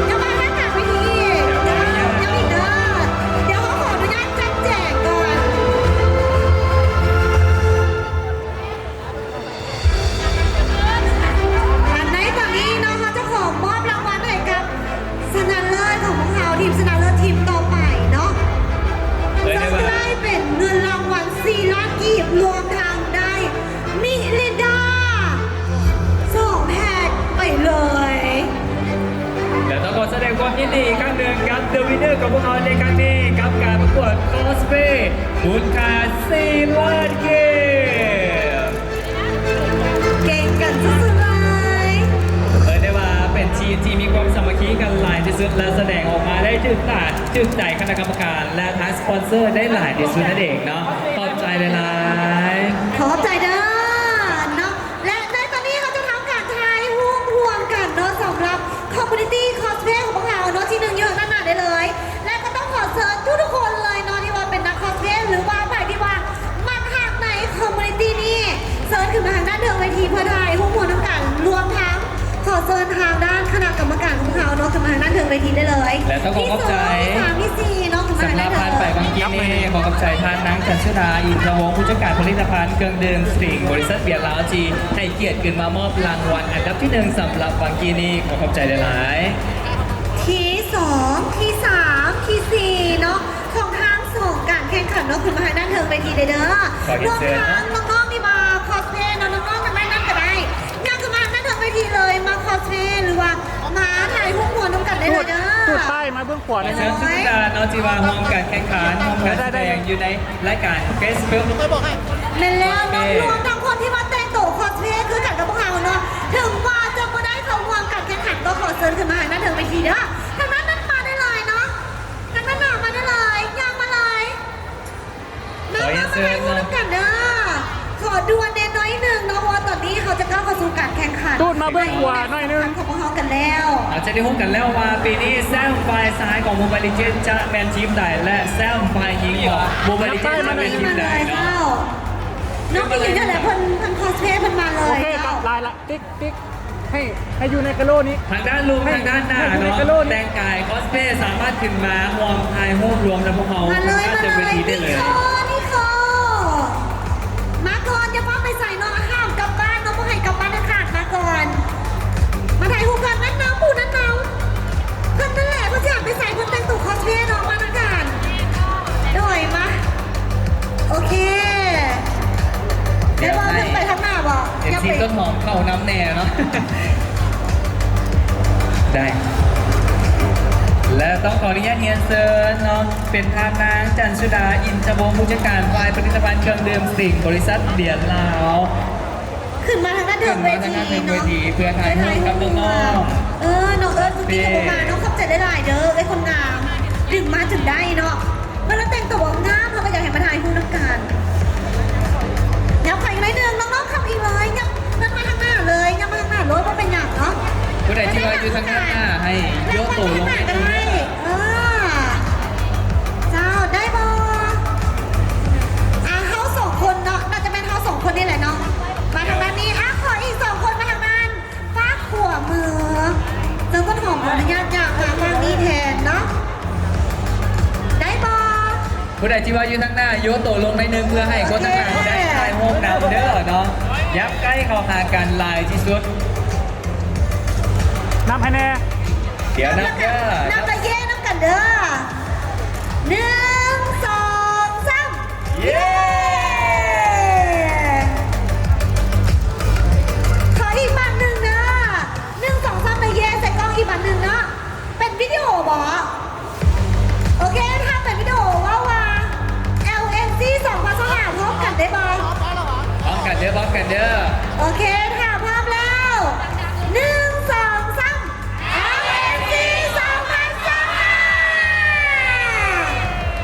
อย่ามาตั้งกลางเวทีอีกเด้อยังอีกเด้อเดี๋ยวเขาขออนุญาตจัดแจกก่อน อันในตอนนี้น้องเขาจะขอมอบรางวัลให้กับชนะเลิศของพวกเราทีมชนะเลิศทีมต่อไปเนาะจะได้เป็นเงินรางวัล4 ล้านกีบรวมทางได้มิลินดา2 แพ็คไปเลย และต้องขอแสดงความยินดีอีกครั้งหนึ่งกับเดอะวินเนอร์ของพวกเราในครั้งนี้กับการประกวดคอสเพย์มูลค่า4 ล้านเก็บ เก่งกันสุดๆเลย ได้ว่าเป็นทีมที่มีความสามัคคีกันหลายที่สุดและแสดงออกมาได้จึงใจคณะกรรมการและทางสปอนเซอร์ได้หลายที่สุดนั่นเองเนาะขอบใจหลายๆ ขอบใจเด้อเนาะและในตอนนี้เขาจะทำการทายห่วงกันเนาะสำหรับ Community Cosplay ของพวกเราเนาะที่1เยอะขนาดได้เลย และก็ต้องขอเชิญทุกๆคนเลยเนาะที่ว่าเป็นนักคอสเพลย์หรือว่าใครที่ว่ามาทางใน Community นี้เชิญขึ้นมาทางด้านเดิมเวทีเพื่อทายห่วงน้ำกันรวมทั้งขอเชิญทางด้านคณะกรรมการของพวกเราเนาะขึ้นมาทางด้านเดิมเวทีได้เลย และต้องขอขอบใจ ที่2ที่3ที่4เนาะขึ้นมาทาง สำห ด้า รับ น พัน เดิ ไป ม บางกี้นี่ขอขอบใจท่านนางจันชดาอินทวงศ์ผู้จัดการผลิตภัณฑ์เครื่องดื่มสตริงบริษัทเบียร์ลาวจีให้เกียรติขึ้นมามอบรางวัลอันดับที่1สำหรับบางกี้นี่ขอขอบใจหลายๆ ที่2ที่3ที่4เนาะของทางส่งการแข่งขันเนาะขึ้นมาทางด้านเทิงเวทีเด้อ ขอเรี ร ยน วม เชิญ ทั้ นะ งน้องๆที่มาคอสเพลย์เนาะน้องๆทางด้านนั้นก็ได้ย่างขึ้นมาทางด้านเทิงเวทีเลยมาคอสเพลย์หรือว่ามาถ่ายรูปมวลน้ำกันได้เลยเด้อ พูดป้ายมาเบื้องขวาในเชิญทุกท่านเนาะจีวาห้องการแข่งขันห้องการแสดงอยู่ในรายการเฟสบุ๊ก แม่นแล้วเนาะรวมทั้งคนที่มาแต่งตัวคอสเพลย์คือกันกับพวกเราเนาะถึงว่าจะมาได้เข้าร่วมการแข่งขันก็ขอเชิญขึ้นมาทางด้านเทิงเวทีเด้อทางด้านนั้นมาได้เลยเนาะทางด้านหน้ามาได้เลยย่างมาเลยมาถ่ายรูปน้ำกันเด้อขอดวลเด่นน้อยหนึ่งเนาะเพราะว่าตอนนี้เขาจะเข้าสู่การแข่งขัน ตูดมาเบื้องขวาหน่อยนึง ของพวกเขากันแล้ว อาจจะได้พบกันแล้วว่าปีนี้แซมไฟซ้ายของโมบายลิเจนจะแมนทีมใดและแซมไฟยิงของโมบายลิเจนจะแมนทีมใดเนาะ น้องไปอยู่เนี่ยแหละเพิ่นคอสเพลย์เพิ่นมาเลย โอเคครับลายละติ๊กติ๊กให้อยู่ในกระโหลนี้ ทางด้านลุงทางด้านหน้าเนาะแต่งกายคอสเพลย์สามารถขึ้นมาห่วงทายรูปรวมและพวกเขา มาเลย จะเวทีได้เลย นี่คอมาก่อนอย่าเพิ่งไปใส่น้องห้ามกลับบ้านน้องพวกให้กลับบ้านนะขาดมาก่อน มาถ่ายรูปกันนั่นน้องปู่นั่นน้องเพิ่นนั่นแหละเพิ่นจะไปใส่เพิ่นแต่งตัวคอสเพลย์น้องมานะกันด้วยมาโอเคเดี๋ยวเราขึ้นไปทางหน้าบ่ เอ็มซีต้นหอมเข้าน้ำแน่เนาะ ได้ และต้องขออนุญาตเรียนเชิญเนาะเป็นทางนางจันทร์สุดาอินทวงศ์ผู้จัดการฝ่ายผลิตภัณฑ์เครื่องดื่มสิ่งบริษัทเบียร์ลาว ขึ้นมาทางด้านเดิมเวที เพื่อถ่ายรูปกับน้อง น้องสุกี้กับมาน้องขับใจได้หลายเด้อไอ้คนงามถึงมาถึงได้เนาะเมื่อเราแต่งตัวงามเราก็อยากให้มาถ่ายรูปน้ำกันยับไปอีกหน่อยนึงน้องๆขับอีกเลยยับนั่นมาทางหน้าเลยยับมาทางหน้ารถว่าเป็นอย่างเนาะ ๆผู้ใดที่ว่าอยู่ทางด้านหน้าให้โยกตัวลง ได้เจ้าได้บอ ผู้ใดที่ว่าอยู่ทั้งหน้าโยนตัวลงในนึงเพื่อให้คนทั้งหน้าได้ถ่ายโฮมนำเด้อเนาะยับใกล้เข้าหากันหลายที่สุด นับให้แน่ เดี๋ยวนับเด้อ นับกระเย่นับกันเด้อ1 2 3 เย้ ขออีกบัตรหนึ่งนะ1 2 3เลยเย่ใส่กล้องอีกบัตรหนึ่งเนาะเป็นวิดีโอบอโอเคถ้าเป็นวิดีโอว่า LNC 2 ภาษาพร้อมกันได้บอ พร้อมกันเด้อ โอเคถ้า